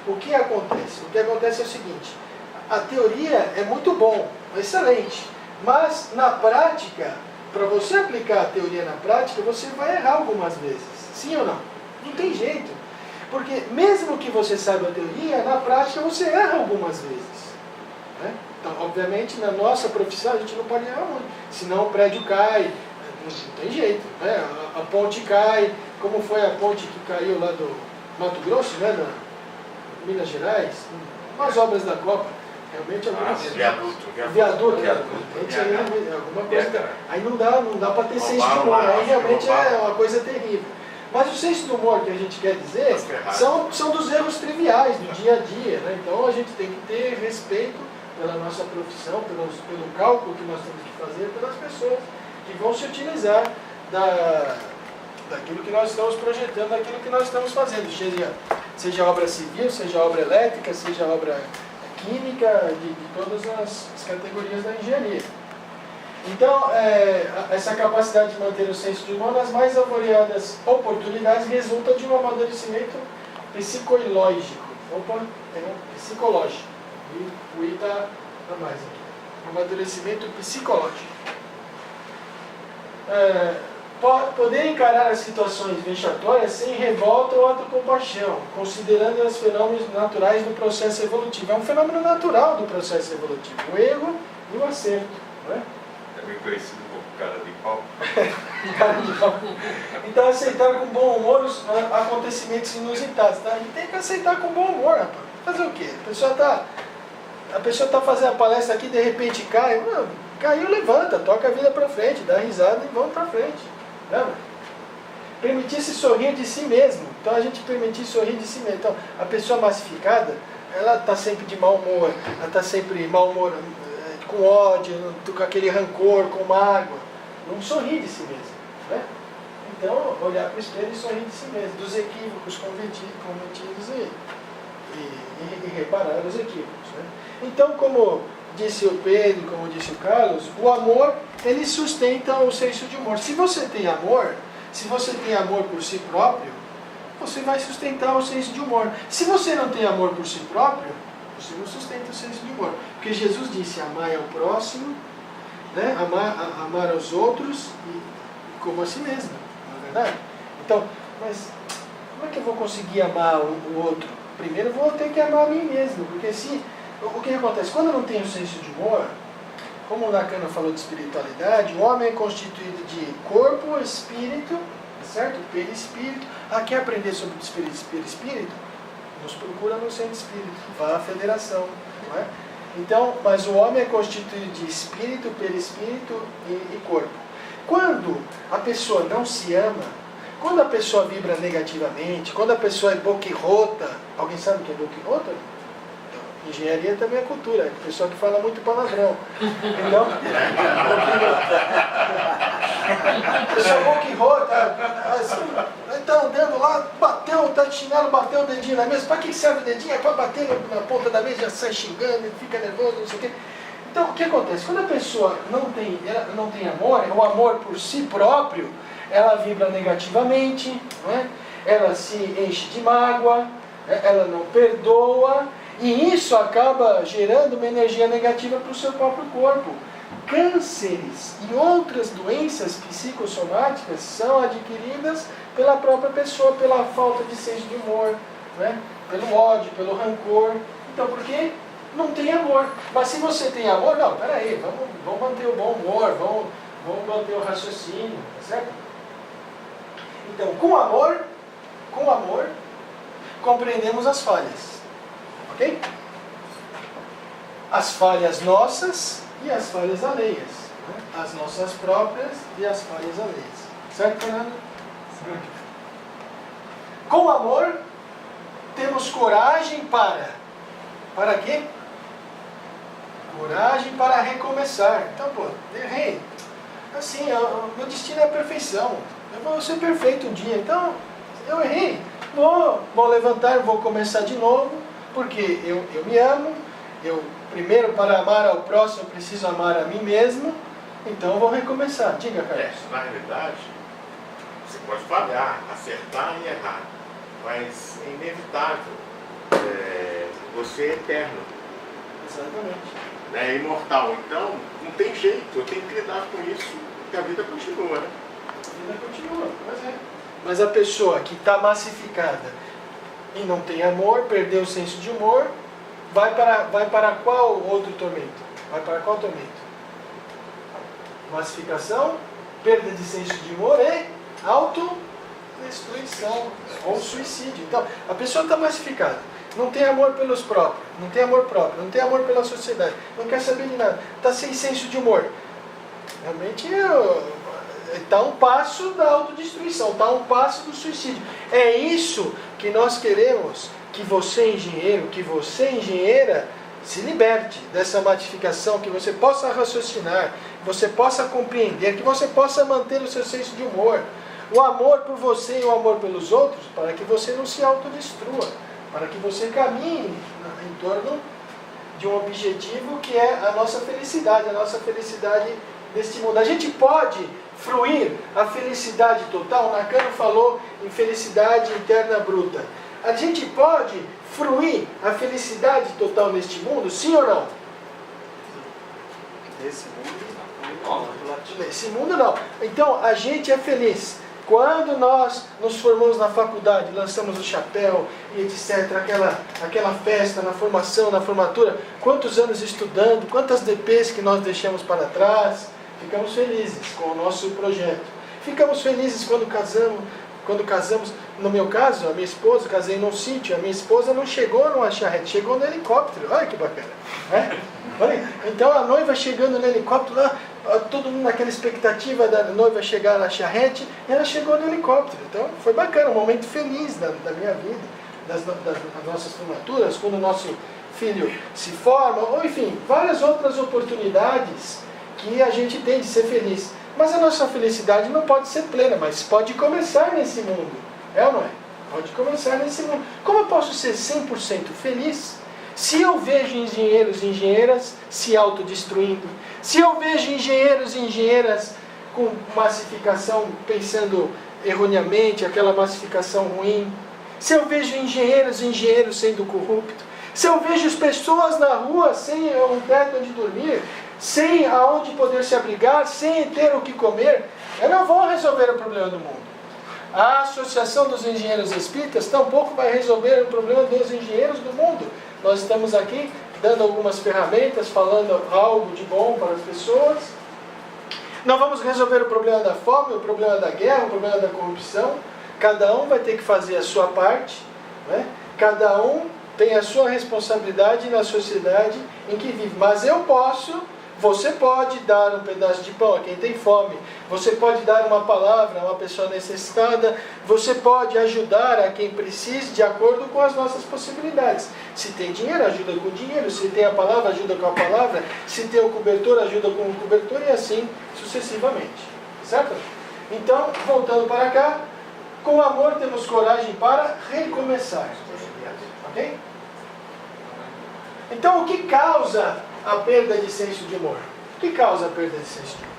Speaker 2: o que acontece? O que acontece é o seguinte: a teoria é muito bom, excelente, mas na prática, para você aplicar a teoria na prática, você vai errar algumas vezes. Sim ou não? Não tem jeito. Porque mesmo que você saiba a teoria, na prática você erra algumas vezes. Né? Então, obviamente, na nossa profissão a gente não pode errar muito, senão o prédio cai, não tem jeito. Né? A ponte cai, como foi a ponte que caiu lá do Mato Grosso, né? Da Minas Gerais, umas obras da Copa. Realmente alguma coisa. Viaduto. Alguma coisa. Aí não dá para ter senso de humor. Aí realmente é uma coisa terrível. Mas o senso do humor que a gente quer dizer são dos erros triviais do dia a dia. Né? Então a gente tem que ter respeito pela nossa profissão, pelo cálculo que nós temos que fazer pelas pessoas que vão se utilizar daquilo que nós estamos projetando, daquilo que nós estamos fazendo, seja obra civil, seja obra elétrica, seja obra química, de todas as categorias da engenharia. Então, essa capacidade de manter o senso de humor nas mais variadas oportunidades resulta de um amadurecimento psicológico. Psicológico. O I está a mais aqui. Amadurecimento psicológico. Poder encarar as situações vexatórias sem revolta ou autocompaixão, considerando os fenômenos naturais do processo evolutivo. É um fenômeno natural do processo evolutivo, o erro e o acerto. Não é?
Speaker 3: Também conhecido como cara de pau.
Speaker 2: Cara de pau. Então, aceitar com bom humor os acontecimentos inusitados. Tá? A gente tem que aceitar com bom humor, rapaz. Fazer o quê? A pessoa está fazendo a palestra aqui, de repente cai. Caiu, levanta, toca a vida para frente, dá risada e vamos para frente. Lembra? Permitir-se sorrir de si mesmo. Então, a gente permitir sorrir de si mesmo. Então, a pessoa massificada, ela está sempre de mau humor, ela está sempre mau humor, com ódio, com aquele rancor, com mágoa. Não sorri de si mesmo. Né? Então, olhar para o espelho e sorrir de si mesmo, dos equívocos cometidos e reparar os equívocos. Né? Então, como disse o Pedro, como disse o Carlos, o amor, ele sustenta o senso de humor. Se você tem amor por si próprio, você vai sustentar o senso de humor. Se você não tem amor por si próprio, você não sustenta o senso de humor. Porque Jesus disse, amar ao próximo, né? amar aos outros e como a si mesmo, não é verdade? Então, mas como é que eu vou conseguir amar o outro? Primeiro eu vou ter que amar a mim mesmo, porque o que acontece? Quando eu não tenho senso de humor, como o Nakano falou de espiritualidade, o homem é constituído de corpo, espírito, certo? Perispírito. Quer aprender sobre perispírito? Nos procura no centro espírito, vá à federação. Não é? Então, mas o homem é constituído de espírito, perispírito e corpo. Quando a pessoa não se ama, quando a pessoa vibra negativamente, quando a pessoa é boquirrota, alguém sabe o que é boquirrota? Engenharia também é cultura, é pessoa que fala muito palavrão. Então, pessoa boquirrota, assim, está andando lá, está de chinelo, bateu o dedinho na mesa. Para que serve o dedinho? É para bater na ponta da mesa, já sai xingando, fica nervoso, não sei o quê. Então, o que acontece? Quando a pessoa ela não tem amor, o amor por si próprio, ela vibra negativamente, não é? Ela se enche de mágoa, ela não perdoa, e isso acaba gerando uma energia negativa para o seu próprio corpo. Cânceres e outras doenças psicossomáticas são adquiridas pela própria pessoa, pela falta de senso de humor, né? Pelo ódio, pelo rancor. Então, por quê? Não tem amor. Mas se você tem amor, não, peraí, vamos manter o bom humor, vamos manter o raciocínio, tá certo? Então, com amor, compreendemos as falhas. Ok? As falhas nossas e as falhas alheias. Né? As nossas próprias e as falhas alheias. Certo, Fernando? Com amor, temos coragem para quê? Coragem para recomeçar. Então, pô, errei. Assim, meu destino é a perfeição. Eu vou ser perfeito um dia. Então, eu errei. Vou levantar, vou começar de novo, porque eu me amo. Primeiro, para amar ao próximo, eu preciso amar a mim mesmo. Então, eu vou recomeçar. Diga, Carlos.
Speaker 1: Na realidade, você pode falhar, acertar e errar, mas é inevitável. Você é eterno.
Speaker 2: Exatamente.
Speaker 1: É imortal. Então, não tem jeito. Eu tenho que lidar com isso, porque a vida continua, né?
Speaker 2: A vida continua, mas a pessoa que está massificada e não tem amor, perdeu o senso de humor, vai para qual outro tormento? Vai para qual tormento? Massificação, perda de senso de humor e autodestruição ou suicídio. Então, a pessoa está massificada, não tem amor pelos próprios, não tem amor próprio, não tem amor pela sociedade, não quer saber de nada, está sem senso de humor. Realmente está um passo da autodestruição, está um passo do suicídio. É isso que nós queremos, que você engenheiro, que você engenheira, se liberte dessa matificação, que você possa raciocinar, que você possa compreender, que você possa manter o seu senso de humor, o amor por você e o amor pelos outros, para que você não se autodestrua, para que você caminhe em torno de um objetivo que é a nossa felicidade deste mundo. A gente pode fruir a felicidade total. Nakano falou em felicidade interna bruta. A gente pode fruir a felicidade total neste mundo, sim ou não?
Speaker 4: Nesse mundo não.
Speaker 2: Nesse mundo não. Então a gente é feliz. Quando nós nos formamos na faculdade, lançamos o chapéu e etc., aquela festa na formação, na formatura, quantos anos estudando, quantas DPs que nós deixamos para trás, ficamos felizes com o nosso projeto. Ficamos felizes quando casamos. No meu caso, a minha esposa, casei num sítio, a minha esposa não chegou numa charrete, chegou no helicóptero. Olha que bacana. Né? Olha, então a noiva chegando no helicóptero lá, todo mundo naquela expectativa da noiva chegar na charrete, e ela chegou no helicóptero. Então foi bacana, um momento feliz da minha vida, das nossas formaturas, quando o nosso filho se forma, ou enfim, várias outras oportunidades que a gente tem de ser feliz. Mas a nossa felicidade não pode ser plena, mas pode começar nesse mundo. É ou não é? Pode começar nesse mundo. Como eu posso ser 100% feliz se eu vejo engenheiros e engenheiras se autodestruindo? Se eu vejo engenheiros e engenheiras com massificação, pensando erroneamente, aquela massificação ruim? Se eu vejo engenheiros e engenheiros sendo corruptos? Se eu vejo as pessoas na rua sem um teto onde dormir, sem aonde poder se abrigar, sem ter o que comer, eu não vou resolver o problema do mundo. A Associação dos Engenheiros Espíritas tampouco vai resolver o problema dos engenheiros do mundo. Nós estamos aqui dando algumas ferramentas, falando algo de bom para as pessoas. Não vamos resolver o problema da fome, o problema da guerra, o problema da corrupção. Cada um vai ter que fazer a sua parte, né? Cada um tem a sua responsabilidade na sociedade em que vive. Mas você pode dar um pedaço de pão a quem tem fome, você pode dar uma palavra a uma pessoa necessitada, você pode ajudar a quem precise de acordo com as nossas possibilidades. Se tem dinheiro, ajuda com dinheiro, se tem a palavra, ajuda com a palavra, se tem o cobertor, ajuda com o cobertor e assim sucessivamente. Certo? Então, voltando para cá, com amor temos coragem para recomeçar. Ok? Então, o que causa a perda de senso de humor? O que causa a perda de senso de humor?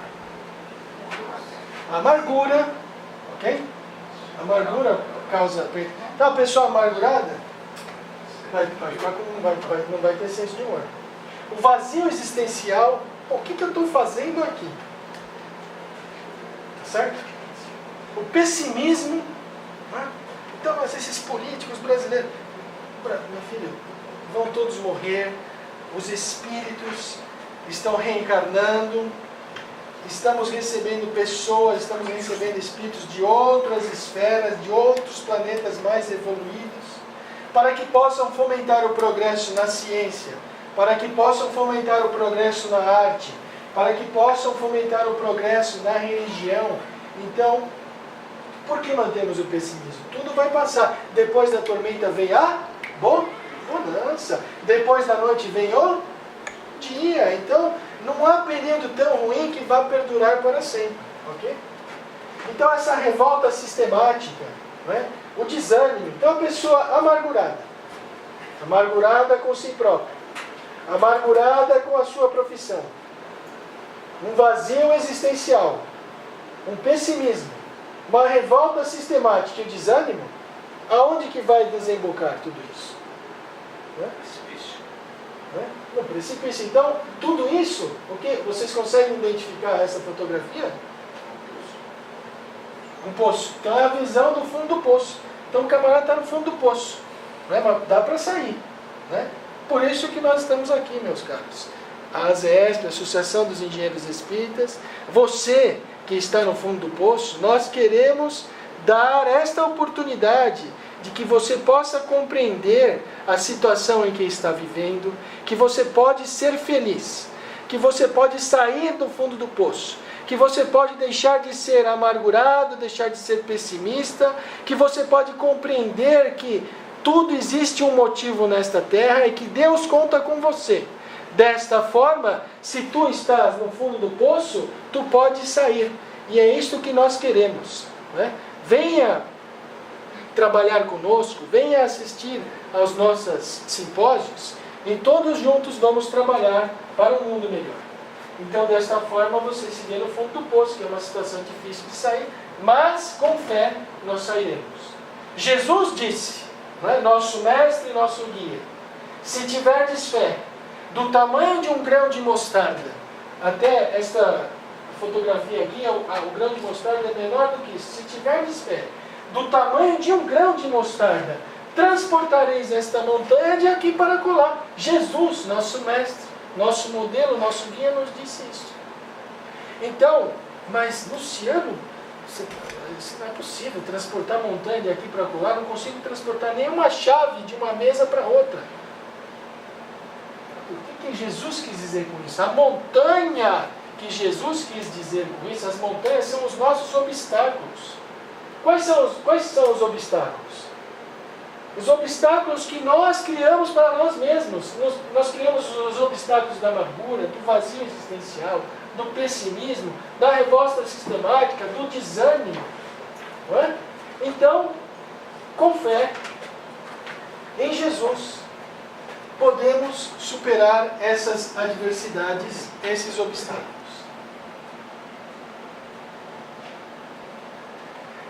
Speaker 2: Amargura, ok? Amargura causa perda. Então a pessoa amargurada não vai ter senso de humor. O vazio existencial, o que eu estou fazendo aqui? Tá certo? O pessimismo, né? Então, mas esses políticos brasileiros, meu filho, vão todos morrer, os espíritos estão reencarnando, estamos recebendo pessoas, estamos recebendo espíritos de outras esferas, de outros planetas mais evoluídos, para que possam fomentar o progresso na ciência, para que possam fomentar o progresso na arte, para que possam fomentar o progresso na religião. Então, por que mantemos o pessimismo? Tudo vai passar. Depois da tormenta vem a bonança. Depois da noite vem o dia. Então, não há período tão ruim que vá perdurar para sempre. Ok? Então, essa revolta sistemática, né? O desânimo. Então, a pessoa amargurada. Amargurada com si própria. Amargurada com a sua profissão. Um vazio existencial. Um pessimismo. Uma revolta sistemática e o desânimo, aonde que vai desembocar tudo isso?
Speaker 3: Precipício.
Speaker 2: No precipício. Então, tudo isso, okay, vocês conseguem identificar essa fotografia? Um poço. Então é a visão do fundo do poço. Então o camarada está no fundo do poço. Né? Mas dá para sair. Né? Por isso que nós estamos aqui, meus caros. A ASESP, a Associação dos Engenheiros Espíritas, você que está no fundo do poço, nós queremos dar esta oportunidade de que você possa compreender a situação em que está vivendo, que você pode ser feliz, que você pode sair do fundo do poço, que você pode deixar de ser amargurado, deixar de ser pessimista, que você pode compreender que tudo existe um motivo nesta terra e que Deus conta com você. Desta forma, se tu estás no fundo do poço, tu podes sair. E é isto que nós queremos. Né? Venha trabalhar conosco, venha assistir aos nossos simpósios e todos juntos vamos trabalhar para um mundo melhor. Então, desta forma, você se vê no fundo do poço, que é uma situação difícil de sair, mas com fé nós sairemos. Jesus disse, né, nosso mestre e nosso guia, se tiverdes fé, do tamanho de um grão de mostarda, até esta fotografia aqui, o grão de mostarda é menor do que isso. Se tiverdes fé, do tamanho de um grão de mostarda, transportareis esta montanha de aqui para acolá. Jesus, nosso mestre, nosso modelo, nosso guia, nos disse isso. Então, mas Luciano, isso não é possível, transportar montanha de aqui para acolá, não consigo transportar nenhuma chave de uma mesa para outra. O que Jesus quis dizer com isso? A montanha que Jesus quis dizer com isso, as montanhas são os nossos obstáculos. Quais são os obstáculos? Os obstáculos que nós criamos para nós mesmos. Nós criamos os obstáculos da amargura, do vazio existencial, do pessimismo, da revolta sistemática, do desânimo. Não é? Então, com fé em Jesus, podemos superar essas adversidades, esses obstáculos.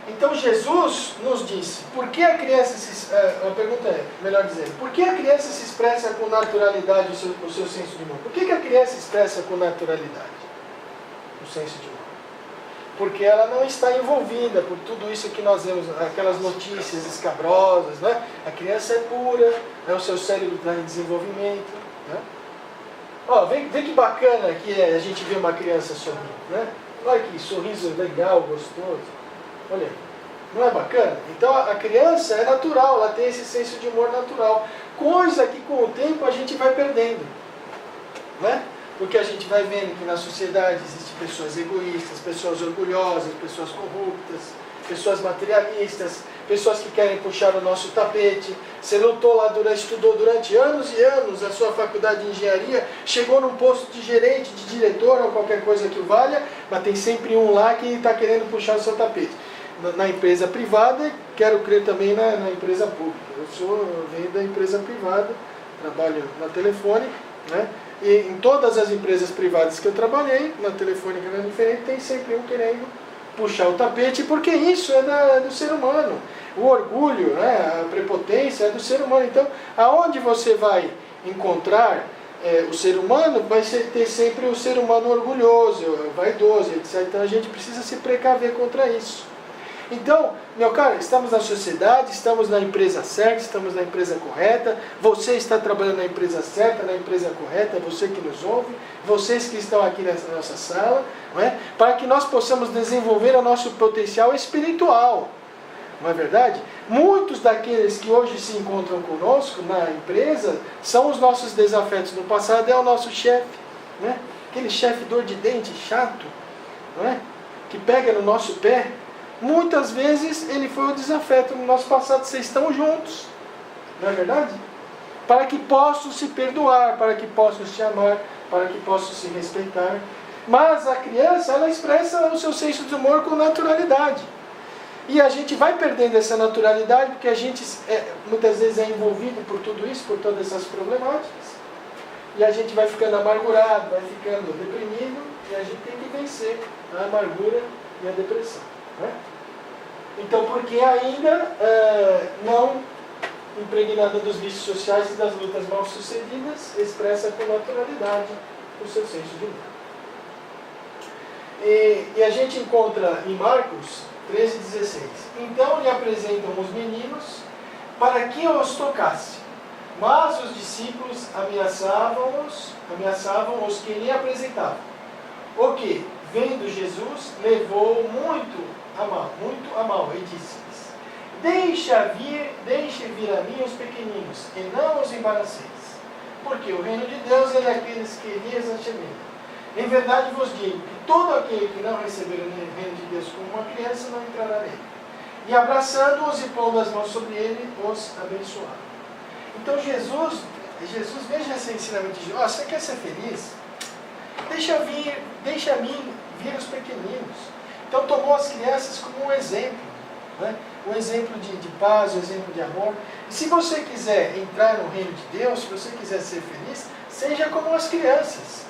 Speaker 2: Então Jesus nos disse, por que a criança a pergunta é, melhor dizendo, por que a criança se expressa com naturalidade o seu senso de humor? Por que a criança expressa com naturalidade o senso de humor? Porque ela não está envolvida por tudo isso que nós vemos, aquelas notícias escabrosas, né? A criança é pura, né? O seu cérebro está em desenvolvimento. Né? Ó, vê que bacana que é a gente ver uma criança sorrindo. Né? Olha que sorriso legal, gostoso. Olha, não é bacana? Então a criança é natural, ela tem esse senso de humor natural. Coisa que com o tempo a gente vai perdendo. Né? Porque a gente vai vendo que na sociedade existem pessoas egoístas, pessoas orgulhosas, pessoas corruptas, pessoas materialistas, pessoas que querem puxar o nosso tapete. Você lutou lá, estudou durante anos e anos a sua faculdade de engenharia, chegou num posto de gerente, de diretor ou qualquer coisa que o valha, mas tem sempre um lá que está querendo puxar o seu tapete. Na empresa privada, quero crer também na empresa pública. Eu venho da empresa privada, trabalho na Telefônica, né? E em todas as empresas privadas que eu trabalhei, na Telefônica não é diferente, tem sempre um querendo puxar o tapete, porque isso é do ser humano. O orgulho, né, a prepotência é do ser humano. Então, aonde você vai encontrar o ser humano, vai ter sempre o ser humano orgulhoso, vaidoso, etc. Então a gente precisa se precaver contra isso. Então, meu caro, estamos na sociedade, estamos na empresa certa, estamos na empresa correta, você está trabalhando na empresa certa, na empresa correta, você que nos ouve, vocês que estão aqui nessa nossa sala, não é? Para que nós possamos desenvolver o nosso potencial espiritual. Não é verdade? Muitos daqueles que hoje se encontram conosco na empresa são os nossos desafetos no passado, é o nosso chefe, né? Aquele chefe dor de dente, chato, não é? Que pega no nosso pé. Muitas vezes ele foi o desafeto no nosso passado, vocês estão juntos, não é verdade? Para que possam se perdoar, para que possam se amar, para que possam se respeitar. Mas a criança, ela expressa o seu senso de humor com naturalidade. E a gente vai perdendo essa naturalidade porque a gente muitas vezes é envolvido por tudo isso, por todas essas problemáticas. E a gente vai ficando amargurado, vai ficando deprimido, e a gente tem que vencer a amargura e a depressão. Né? Então, porque ainda não impregnada dos vícios sociais e das lutas mal sucedidas, expressa com naturalidade o seu senso de humor. E a gente encontra em Marcos 13,16. Então lhe apresentam os meninos para que os tocasse. Mas os discípulos ameaçavam os que lhe apresentavam. O que, vendo Jesus, levou muito a mal, e disse-lhes: Deixe vir a mim os pequeninos, e não os embaraceis, porque o reino de Deus é daqueles que lhes assemelham. Em verdade vos digo que todo aquele que não receber o reino de Deus como uma criança não entrará nele. E abraçando-os e pondo as mãos sobre ele, os abençoaram. Então Jesus, veja esse ensinamento de Jesus. Você quer ser feliz? Deixa a mim vir os pequeninos. Então tomou as crianças como um exemplo. Né? Um exemplo de paz, um exemplo de amor. E se você quiser entrar no reino de Deus, se você quiser ser feliz, seja como as crianças.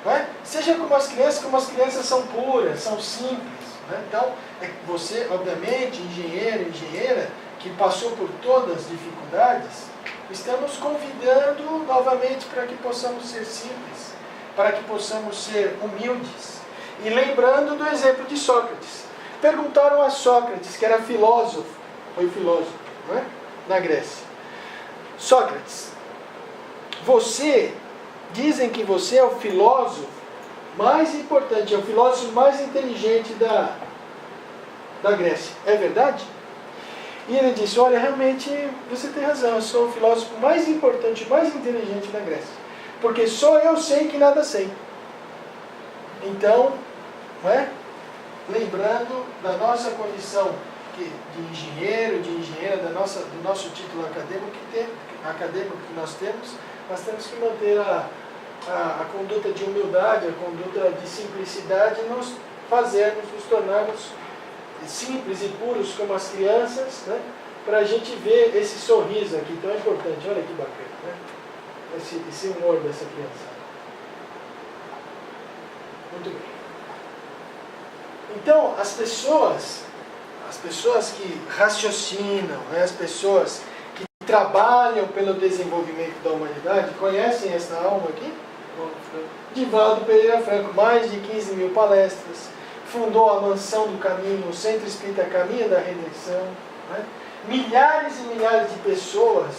Speaker 2: Né? Seja como as crianças são puras, são simples. Né? Então, você, obviamente, engenheira, que passou por todas as dificuldades, estamos convidando novamente para que possamos ser simples, para que possamos ser humildes. E lembrando do exemplo de Sócrates. Perguntaram a Sócrates, que era filósofo, foi filósofo, não é? Na Grécia. Sócrates, dizem que você é o filósofo mais importante, é o filósofo mais inteligente da Grécia. É verdade? E ele disse: olha, realmente você tem razão, eu sou o filósofo mais importante, mais inteligente da Grécia. Porque só eu sei que nada sei. Então, não é? Lembrando da nossa condição de engenheiro, de engenheira, do nosso título acadêmico que nós temos que manter a conduta de humildade, a conduta de simplicidade, e nos tornarmos simples e puros como as crianças, né? Para a gente ver esse sorriso aqui tão importante. Olha que bacana, né? Esse humor dessa criança. Muito bem. Então, as pessoas que raciocinam, né? As pessoas que trabalham pelo desenvolvimento da humanidade, conhecem essa alma aqui? Divaldo Pereira Franco, mais de 15 mil palestras, fundou a Mansão do Caminho, o Centro Espírita Caminho da Redenção. Né? Milhares e milhares de pessoas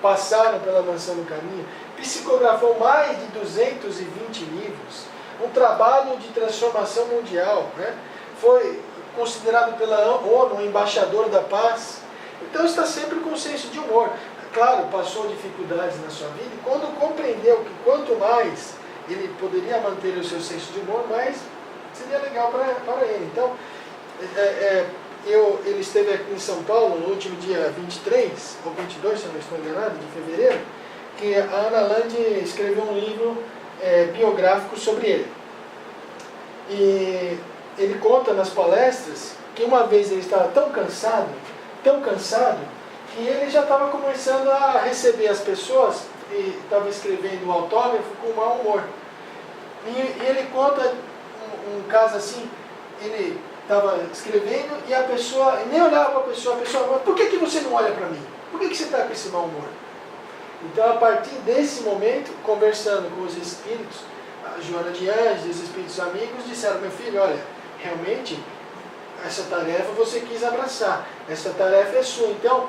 Speaker 2: passaram pela Mansão do Caminho, psicografou mais de 220 livros, um trabalho de transformação mundial, né? Foi considerado pela ONU embaixador da paz. Então está sempre com senso de humor. Claro, passou dificuldades na sua vida, e quando compreendeu que quanto mais ele poderia manter o seu senso de humor, mais seria legal para ele. Então, ele esteve aqui em São Paulo no último dia 23, ou 22, se eu não estou enganado, de fevereiro, que a Ana Land escreveu um livro biográfico sobre ele. E ele conta nas palestras que uma vez ele estava tão cansado, que ele já estava começando a receber as pessoas estava escrevendo o autógrafo com mau humor. E ele conta um caso assim, ele estava escrevendo e a pessoa, nem olhava para a pessoa falava, por que você não olha para mim? Por que você está com esse mau humor? Então, a partir desse momento, conversando com os espíritos, a Joana de Anjos e os espíritos amigos disseram, meu filho, olha, realmente, essa tarefa você quis abraçar, essa tarefa é sua, então,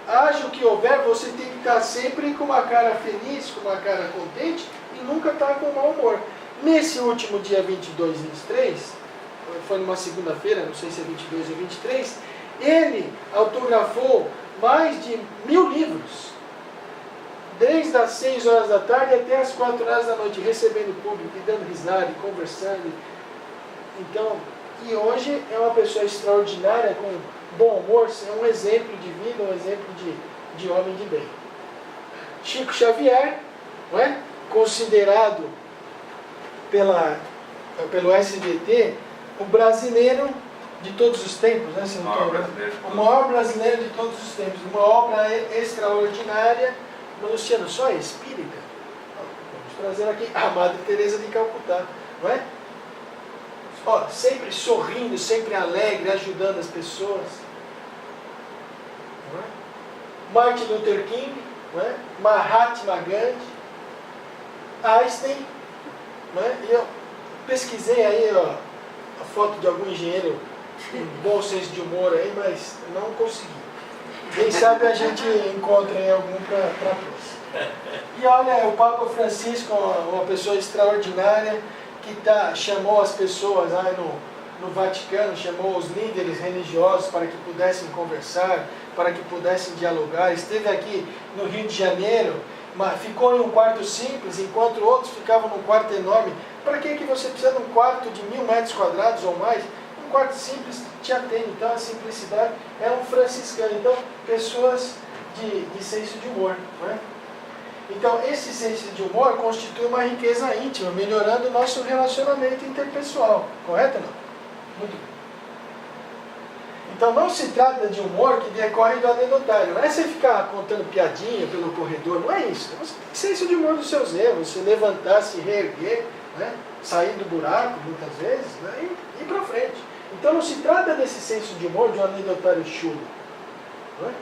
Speaker 2: haja o que houver, você tem que estar sempre com uma cara feliz, com uma cara contente e nunca estar com mau humor. Nesse último dia 22 e 23, foi numa segunda-feira, não sei se é 22 ou 23, ele autografou mais de 1000 livros, desde as 6 horas da tarde até as 4 horas da noite, recebendo o público, e dando risada, e conversando. Então, e hoje é uma pessoa extraordinária, com bom humor, é um exemplo de vida, um exemplo de homem de bem. Chico Xavier, não é? Considerado pelo SBT o brasileiro de todos os tempos, né? O maior brasileiro de todos os tempos, uma obra extraordinária. Mas, Luciano, só é espírita? Vamos trazer aqui a Madre Teresa de Calcutá, não é? Ó, sempre sorrindo, sempre alegre, ajudando as pessoas. Não é? Martin Luther King, não é? Mahatma Gandhi, Einstein, não é? E eu pesquisei aí, ó, a foto de algum engenheiro com bom senso de humor aí, mas não consegui. Quem sabe a gente encontra em algum para nós. E olha, o Papa Francisco, uma pessoa extraordinária, que chamou as pessoas lá no Vaticano, chamou os líderes religiosos para que pudessem conversar, para que pudessem dialogar. Esteve aqui no Rio de Janeiro, mas ficou em um quarto simples, enquanto outros ficavam num quarto enorme. Para que você precisa de um quarto de 1000 metros quadrados ou mais? Um quarto simples te atende. Então a simplicidade é um franciscano. Então, pessoas de senso de humor, não é? Então, esse senso de humor constitui uma riqueza íntima, melhorando o nosso relacionamento interpessoal. Correto ou não? Muito bem. Então, não se trata de humor que decorre do anedotário. Não é você ficar contando piadinha pelo corredor, não é isso. Você tem senso de humor dos seus erros, se levantar, se reerguer, né? Sair do buraco, muitas vezes, né? E ir para frente. Então, não se trata desse senso de humor de um anedotário chulo, não é?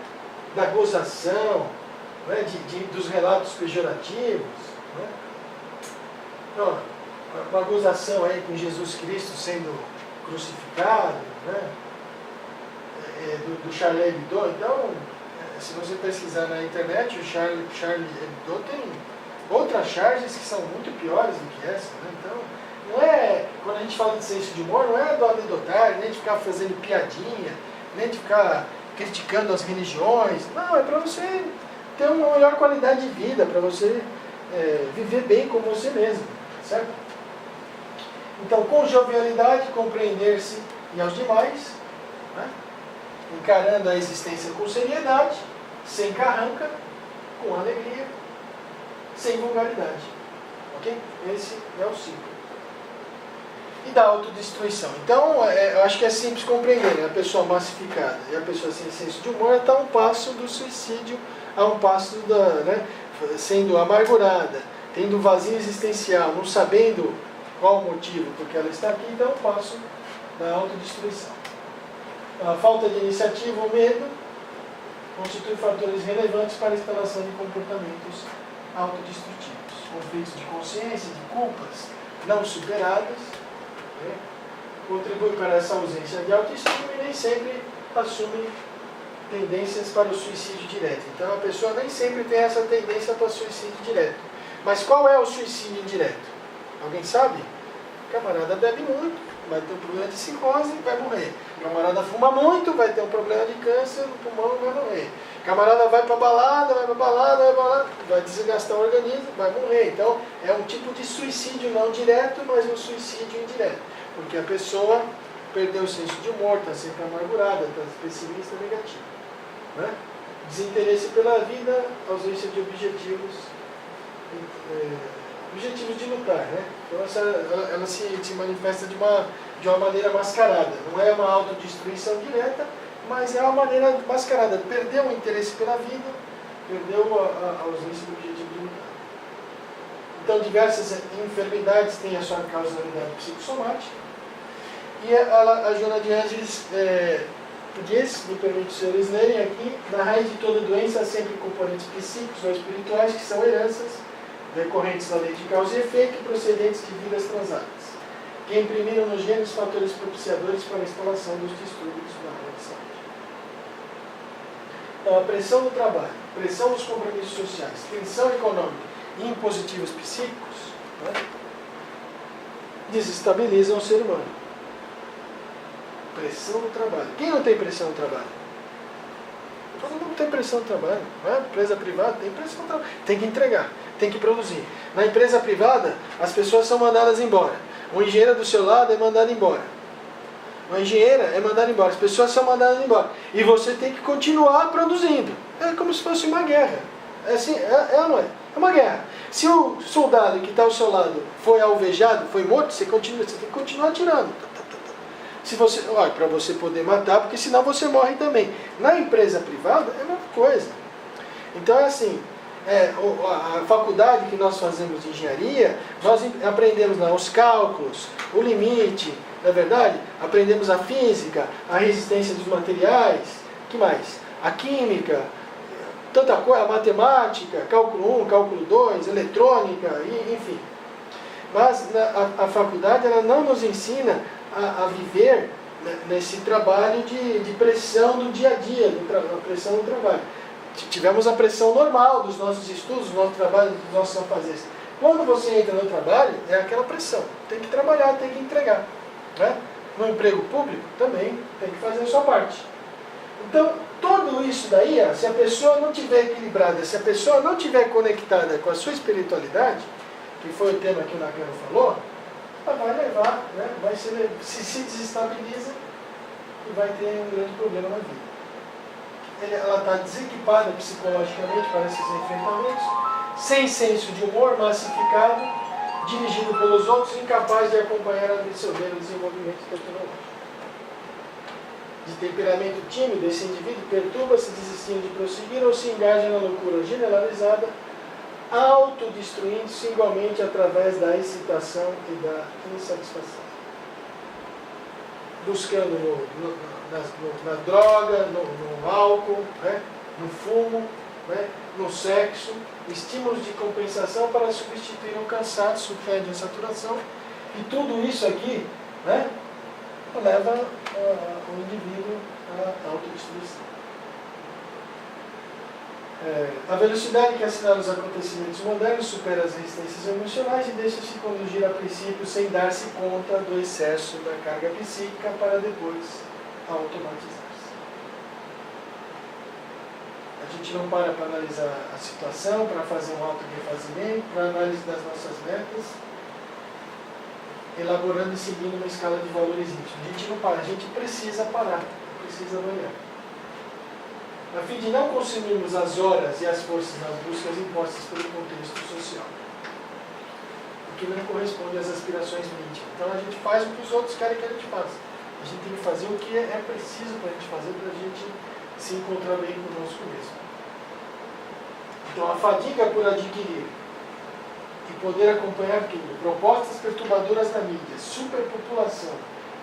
Speaker 2: Da gozação, não é? Dos relatos pejorativos, não é? Então, uma gozação aí com Jesus Cristo sendo crucificado, né? Do Charlie Hebdo. Então, se você pesquisar na internet, o Charlie Hebdo tem outras charges que são muito piores do que essa, né? Então, não é, quando a gente fala de senso de humor, não é do anedotário, nem de ficar fazendo piadinha, nem de ficar criticando as religiões. Não, é para você ter uma melhor qualidade de vida, para você viver bem com você mesmo, certo? Então, com jovialidade, compreender-se e aos demais, né? Encarando a existência com seriedade, sem carranca, com alegria, sem vulgaridade. Ok? Esse é o ciclo. E da autodestruição. Então, eu acho que é simples compreender, né? A pessoa massificada e a pessoa sem senso de humor está a um passo do suicídio, a um passo né? Sendo amargurada, tendo vazio existencial, não sabendo qual o motivo porque ela está aqui, então é um passo da autodestruição. A falta de iniciativa ou medo constitui fatores relevantes para a instalação de comportamentos autodestrutivos. Conflitos de consciência, de culpas não superadas, né? Contribui para essa ausência de autoestima e nem sempre assume tendências para o suicídio direto. Então a pessoa nem sempre tem essa tendência para o suicídio direto. Mas qual é o suicídio indireto? Alguém sabe? O camarada bebe muito, vai ter um problema de cirrose e vai morrer. O camarada fuma muito, vai ter um problema de câncer no pulmão e vai morrer. O camarada vai para balada, vai desgastar o organismo, vai morrer. Então, é um tipo de suicídio não direto, mas um suicídio indireto. Porque a pessoa perdeu o senso de humor, está sempre amargurada, está pessimista, negativa. Né? Desinteresse pela vida, ausência de objetivos de lutar, né? Então ela se manifesta de uma maneira mascarada. Não é uma autodestruição direta, mas é uma maneira mascarada. Perdeu o interesse pela vida, perdeu a ausência do objetivo de lutar. Então, diversas enfermidades têm a sua causalidade psicossomática. E a Joana de Ângeles diz, me permite os senhores lerem aqui, na raiz de toda doença há sempre componentes psíquicos ou espirituais que são heranças decorrentes da lei de causa e efeito e procedentes de vidas transadas, que imprimiram nos genes fatores propiciadores para a instalação dos distúrbios na área de saúde. Então, a pressão do trabalho, pressão dos compromissos sociais, tensão econômica e impositivos psíquicos, né, desestabilizam o ser humano. Pressão no trabalho. Quem não tem pressão no trabalho? Todo mundo tem pressão no trabalho. Não é? Empresa privada tem pressão no trabalho. Tem que entregar, tem que produzir. Na empresa privada, as pessoas são mandadas embora. O engenheiro do seu lado é mandado embora. Uma engenheira é mandada embora. As pessoas são mandadas embora. E você tem que continuar produzindo. É como se fosse uma guerra. É assim, ou não é? É uma guerra. Se o soldado que está ao seu lado foi alvejado, foi morto, você tem que continuar atirando. Se você, para você poder matar, porque senão você morre também. Na empresa privada é a mesma coisa. Então é assim, a faculdade que nós fazemos de engenharia, nós aprendemos lá os cálculos, o limite, não é verdade? Aprendemos a física, a resistência dos materiais, que mais? A química, tanta coisa, a matemática, cálculo 1, cálculo 2, eletrônica, enfim. Mas a faculdade ela não nos ensina a viver nesse trabalho de pressão do dia a dia, a pressão do trabalho. Tivemos a pressão normal dos nossos estudos, do nosso trabalho, dos nossos afazeres. Quando você entra no trabalho, é aquela pressão. Tem que trabalhar, tem que entregar. Né? No emprego público, também tem que fazer a sua parte. Então, tudo isso daí, se a pessoa não estiver equilibrada, se a pessoa não estiver conectada com a sua espiritualidade, que foi o tema que o Nakano falou, ela vai levar, né, se desestabiliza e vai ter um grande problema na vida. Ela está desequipada psicologicamente para esses enfrentamentos, sem senso de humor, massificado, dirigido pelos outros, incapaz de acompanhar e absorver o desenvolvimento tecnológico. De temperamento tímido, esse indivíduo perturba-se desistindo de prosseguir ou se engaja na loucura generalizada, autodestruindo-se igualmente através da excitação e da insatisfação. Buscando na droga, no álcool, né, no fumo, né, no sexo, estímulos de compensação para substituir o cansaço, fé de saturação. E tudo isso aqui, né, leva o indivíduo à autodestruição. A velocidade que assinala os acontecimentos modernos supera as resistências emocionais e deixa-se conduzir a princípio sem dar-se conta do excesso da carga psíquica para depois automatizar-se. A gente não para analisar a situação, para fazer um auto-refazimento, para análise das nossas metas, elaborando e seguindo uma escala de valores íntimos. A gente não para, a gente precisa parar, precisa avaliar. A fim de não consumirmos as horas e as forças nas buscas impostas pelo contexto social, o que não corresponde às aspirações mínimas. Então a gente faz o que os outros querem que a gente faça. A gente tem que fazer o que é preciso para a gente fazer, para a gente se encontrar bem conosco mesmo. Então a fadiga por adquirir e poder acompanhar tudo, propostas perturbadoras da mídia, superpopulação,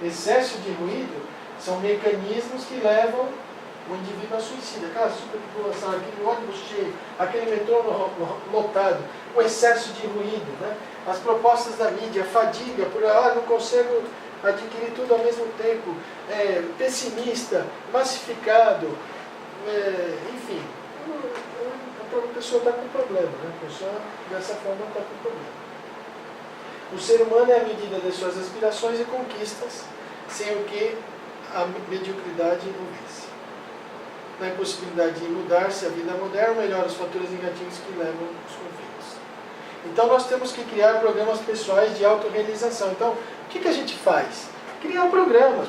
Speaker 2: excesso de ruído, são mecanismos que levam o indivíduo a suicídio. Aquela superpopulação, aquele ônibus cheio, aquele metrô lotado, o excesso de ruído, né? As propostas da mídia, a fadiga, por não consigo adquirir tudo ao mesmo tempo, pessimista, massificado, enfim. A pessoa está com problema, né? A pessoa dessa forma está com problema. O ser humano é a medida das suas aspirações e conquistas, sem o que a mediocridade o vence. Na impossibilidade de mudar-se a vida moderna, melhora os fatores negativos que levam os conflitos. Então nós temos que criar programas pessoais de autorrealização. Então, o que a gente faz? Criar programas.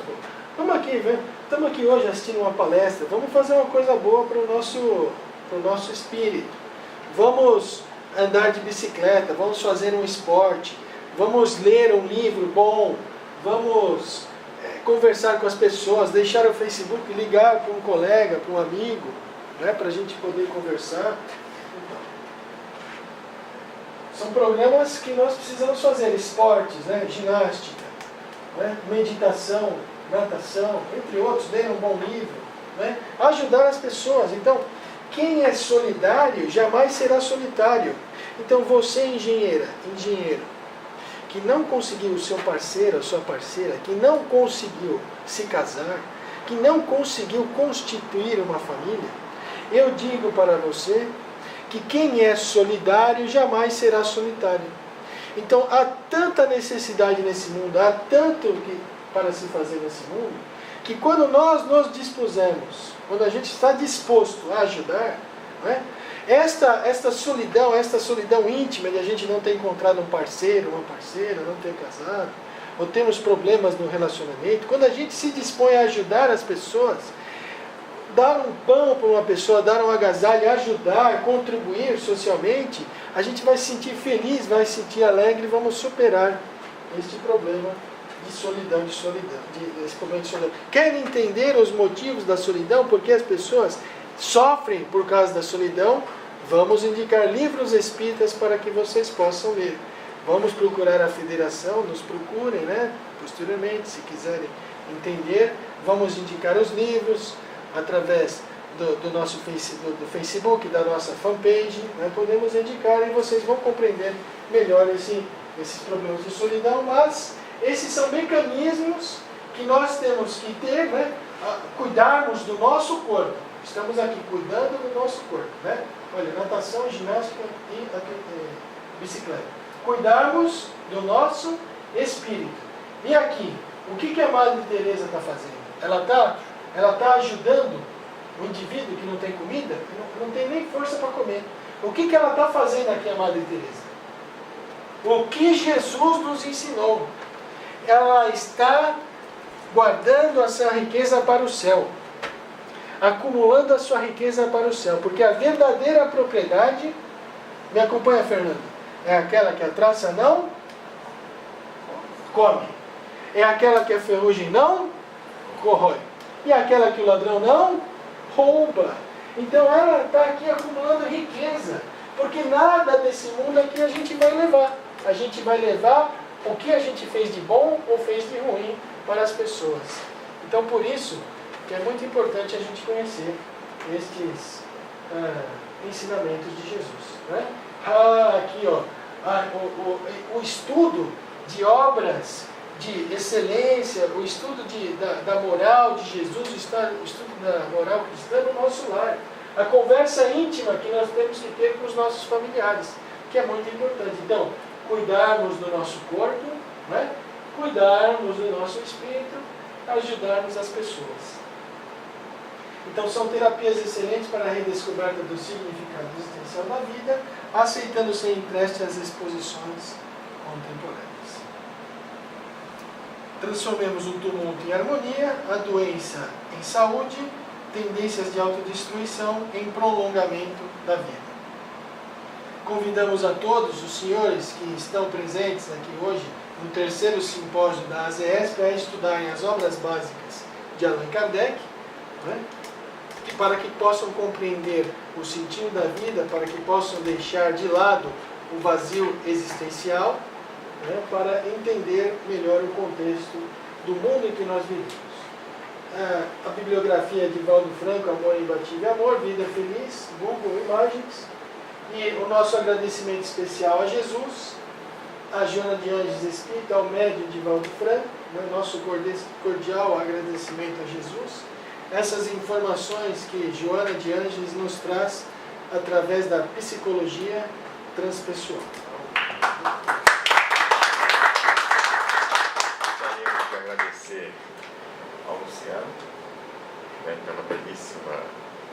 Speaker 2: Estamos aqui hoje assistindo uma palestra, vamos fazer uma coisa boa para o nosso espírito. Vamos andar de bicicleta, vamos fazer um esporte, vamos ler um livro bom, vamos conversar com as pessoas, deixar o Facebook, ligar para um colega, para um amigo, né, para a gente poder conversar. São programas que nós precisamos fazer, esportes, né? Ginástica, né? Meditação, natação, entre outros, ler um bom livro, né? Ajudar as pessoas. Então, quem é solidário jamais será solitário. Então você, engenheiro, que não conseguiu o seu parceiro, a sua parceira, que não conseguiu se casar, que não conseguiu constituir uma família, eu digo para você que quem é solidário jamais será solitário. Então há tanta necessidade nesse mundo, há tanto para se fazer nesse mundo, que quando nós nos dispusermos, quando a gente está disposto a ajudar, né, esta solidão íntima de a gente não ter encontrado um parceiro, uma parceira, não ter casado, ou temos problemas no relacionamento, quando a gente se dispõe a ajudar as pessoas, dar um pão para uma pessoa, dar um agasalho, ajudar, contribuir socialmente, a gente vai se sentir feliz, vai se sentir alegre e vamos superar este problema de solidão, esse problema de solidão. Querem entender os motivos da solidão, porque as pessoas sofrem por causa da solidão? Vamos indicar livros espíritas para que vocês possam ler. Vamos procurar a federação, nos procurem, né? Posteriormente, se quiserem entender, vamos indicar os livros através do nosso do Facebook, da nossa fanpage, né? Podemos indicar e vocês vão compreender melhor esses problemas de solidão, mas esses são mecanismos que nós temos que ter, né? Cuidarmos do nosso corpo. Estamos aqui cuidando do nosso corpo, né? Olha, natação, ginástica e bicicleta. Cuidarmos do nosso espírito. E aqui, o que a Madre Teresa está fazendo? Ela tá ajudando o indivíduo que não tem comida, não tem nem força para comer. O que ela está fazendo aqui, a Madre Teresa? O que Jesus nos ensinou. Ela está guardando a sua riqueza para o céu. Acumulando a sua riqueza para o céu. Porque a verdadeira propriedade, me acompanha, Fernando, é aquela que a traça não come. É aquela que a ferrugem não corrói. E aquela que o ladrão não rouba. Então ela está aqui acumulando riqueza. Porque nada desse mundo aqui a gente vai levar. A gente vai levar o que a gente fez de bom ou fez de ruim para as pessoas. Então por isso que é muito importante a gente conhecer estes ensinamentos de Jesus, né? Aqui, ó, o estudo de obras de excelência, o estudo da moral de Jesus, o estudo da moral cristã no nosso lar. A conversa íntima que nós temos que ter com os nossos familiares, que é muito importante. Então, cuidarmos do nosso corpo, né? Cuidarmos do nosso espírito, ajudarmos as pessoas. Então são terapias excelentes para a redescoberta do significado existencial da vida, aceitando sem empreste as exposições contemporâneas. Transformemos o tumulto em harmonia, a doença em saúde, tendências de autodestruição em prolongamento da vida. Convidamos a todos os senhores que estão presentes aqui hoje no terceiro simpósio da ASESP a estudarem as obras básicas de Allan Kardec, né? Para que possam compreender o sentido da vida, para que possam deixar de lado o vazio existencial, né? Para entender melhor o contexto do mundo em que nós vivemos. A bibliografia de Valdo Franco, Amor Imbatível e Amor, Vida Feliz, Google Imagens, e o nosso agradecimento especial a Jesus, a Joana de Anjos Espírito, ao médium de Valdo Franco, né? Nosso cordial agradecimento a Jesus. Essas informações que Joana de Anjos nos traz através da psicologia transpessoal.
Speaker 1: Gostaria de agradecer ao Luciano, né, pela belíssima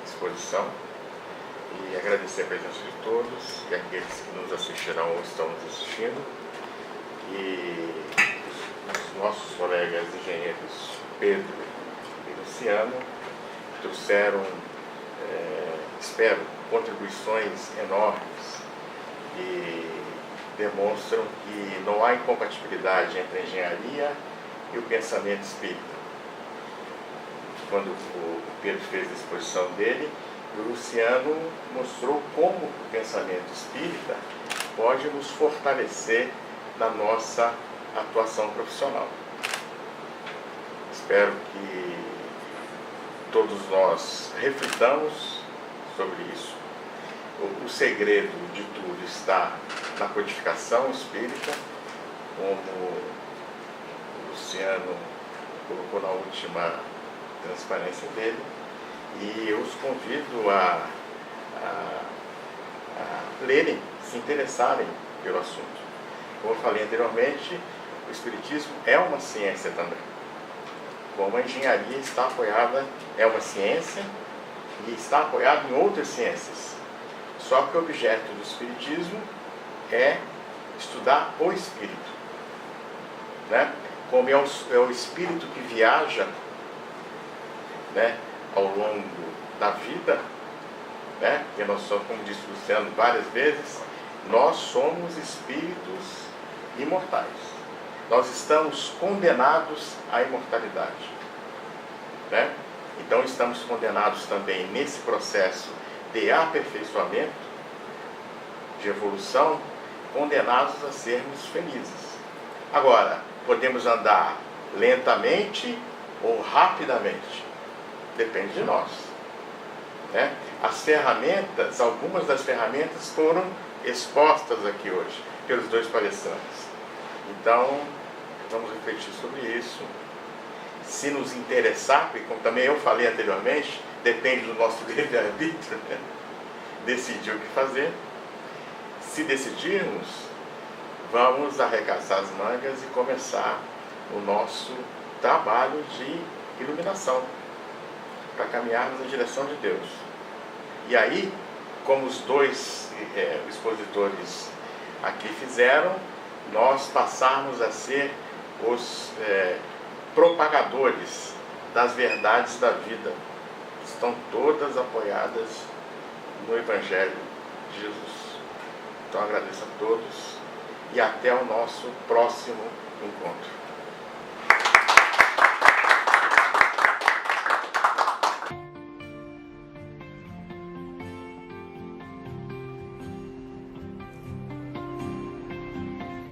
Speaker 1: exposição e agradecer a presença de todos e aqueles que nos assistirão ou estão nos assistindo e os nossos colegas engenheiros Pedro e Luciano trouxeram, espero, contribuições enormes e demonstram que não há incompatibilidade entre a engenharia e o pensamento espírita. Quando o Pedro fez a exposição dele, o Luciano mostrou como o pensamento espírita pode nos fortalecer na nossa atuação profissional. Espero que todos nós reflitamos sobre isso. O segredo de tudo está na codificação espírita, como o Luciano colocou na última transparência dele, e eu os convido a lerem, se interessarem pelo assunto. Como eu falei anteriormente, o Espiritismo é uma ciência também. Como a engenharia está apoiada, é uma ciência e está apoiada em outras ciências. Só que o objeto do Espiritismo é estudar o Espírito, né? Como é o Espírito que viaja, né, ao longo da vida, né? Porque nós somos, como disse o Luciano várias vezes, nós somos espíritos imortais. Nós estamos condenados à imortalidade, né? Então estamos condenados também nesse processo de aperfeiçoamento, de evolução, condenados a sermos felizes. Agora, podemos andar lentamente ou rapidamente, depende de nós, né? As ferramentas, algumas das ferramentas foram expostas aqui hoje pelos dois palestrantes. Então, vamos refletir sobre isso. Se nos interessar, porque como também eu falei anteriormente, depende do nosso livre-arbítrio, né? Decidir o que fazer. Se decidirmos, vamos arregaçar as mangas e começar o nosso trabalho de iluminação, para caminharmos na direção de Deus. E aí, como os dois expositores aqui fizeram, nós passarmos a ser os propagadores das verdades da vida. Estão todas apoiadas no Evangelho de Jesus. Então agradeço a todos e até o nosso próximo encontro.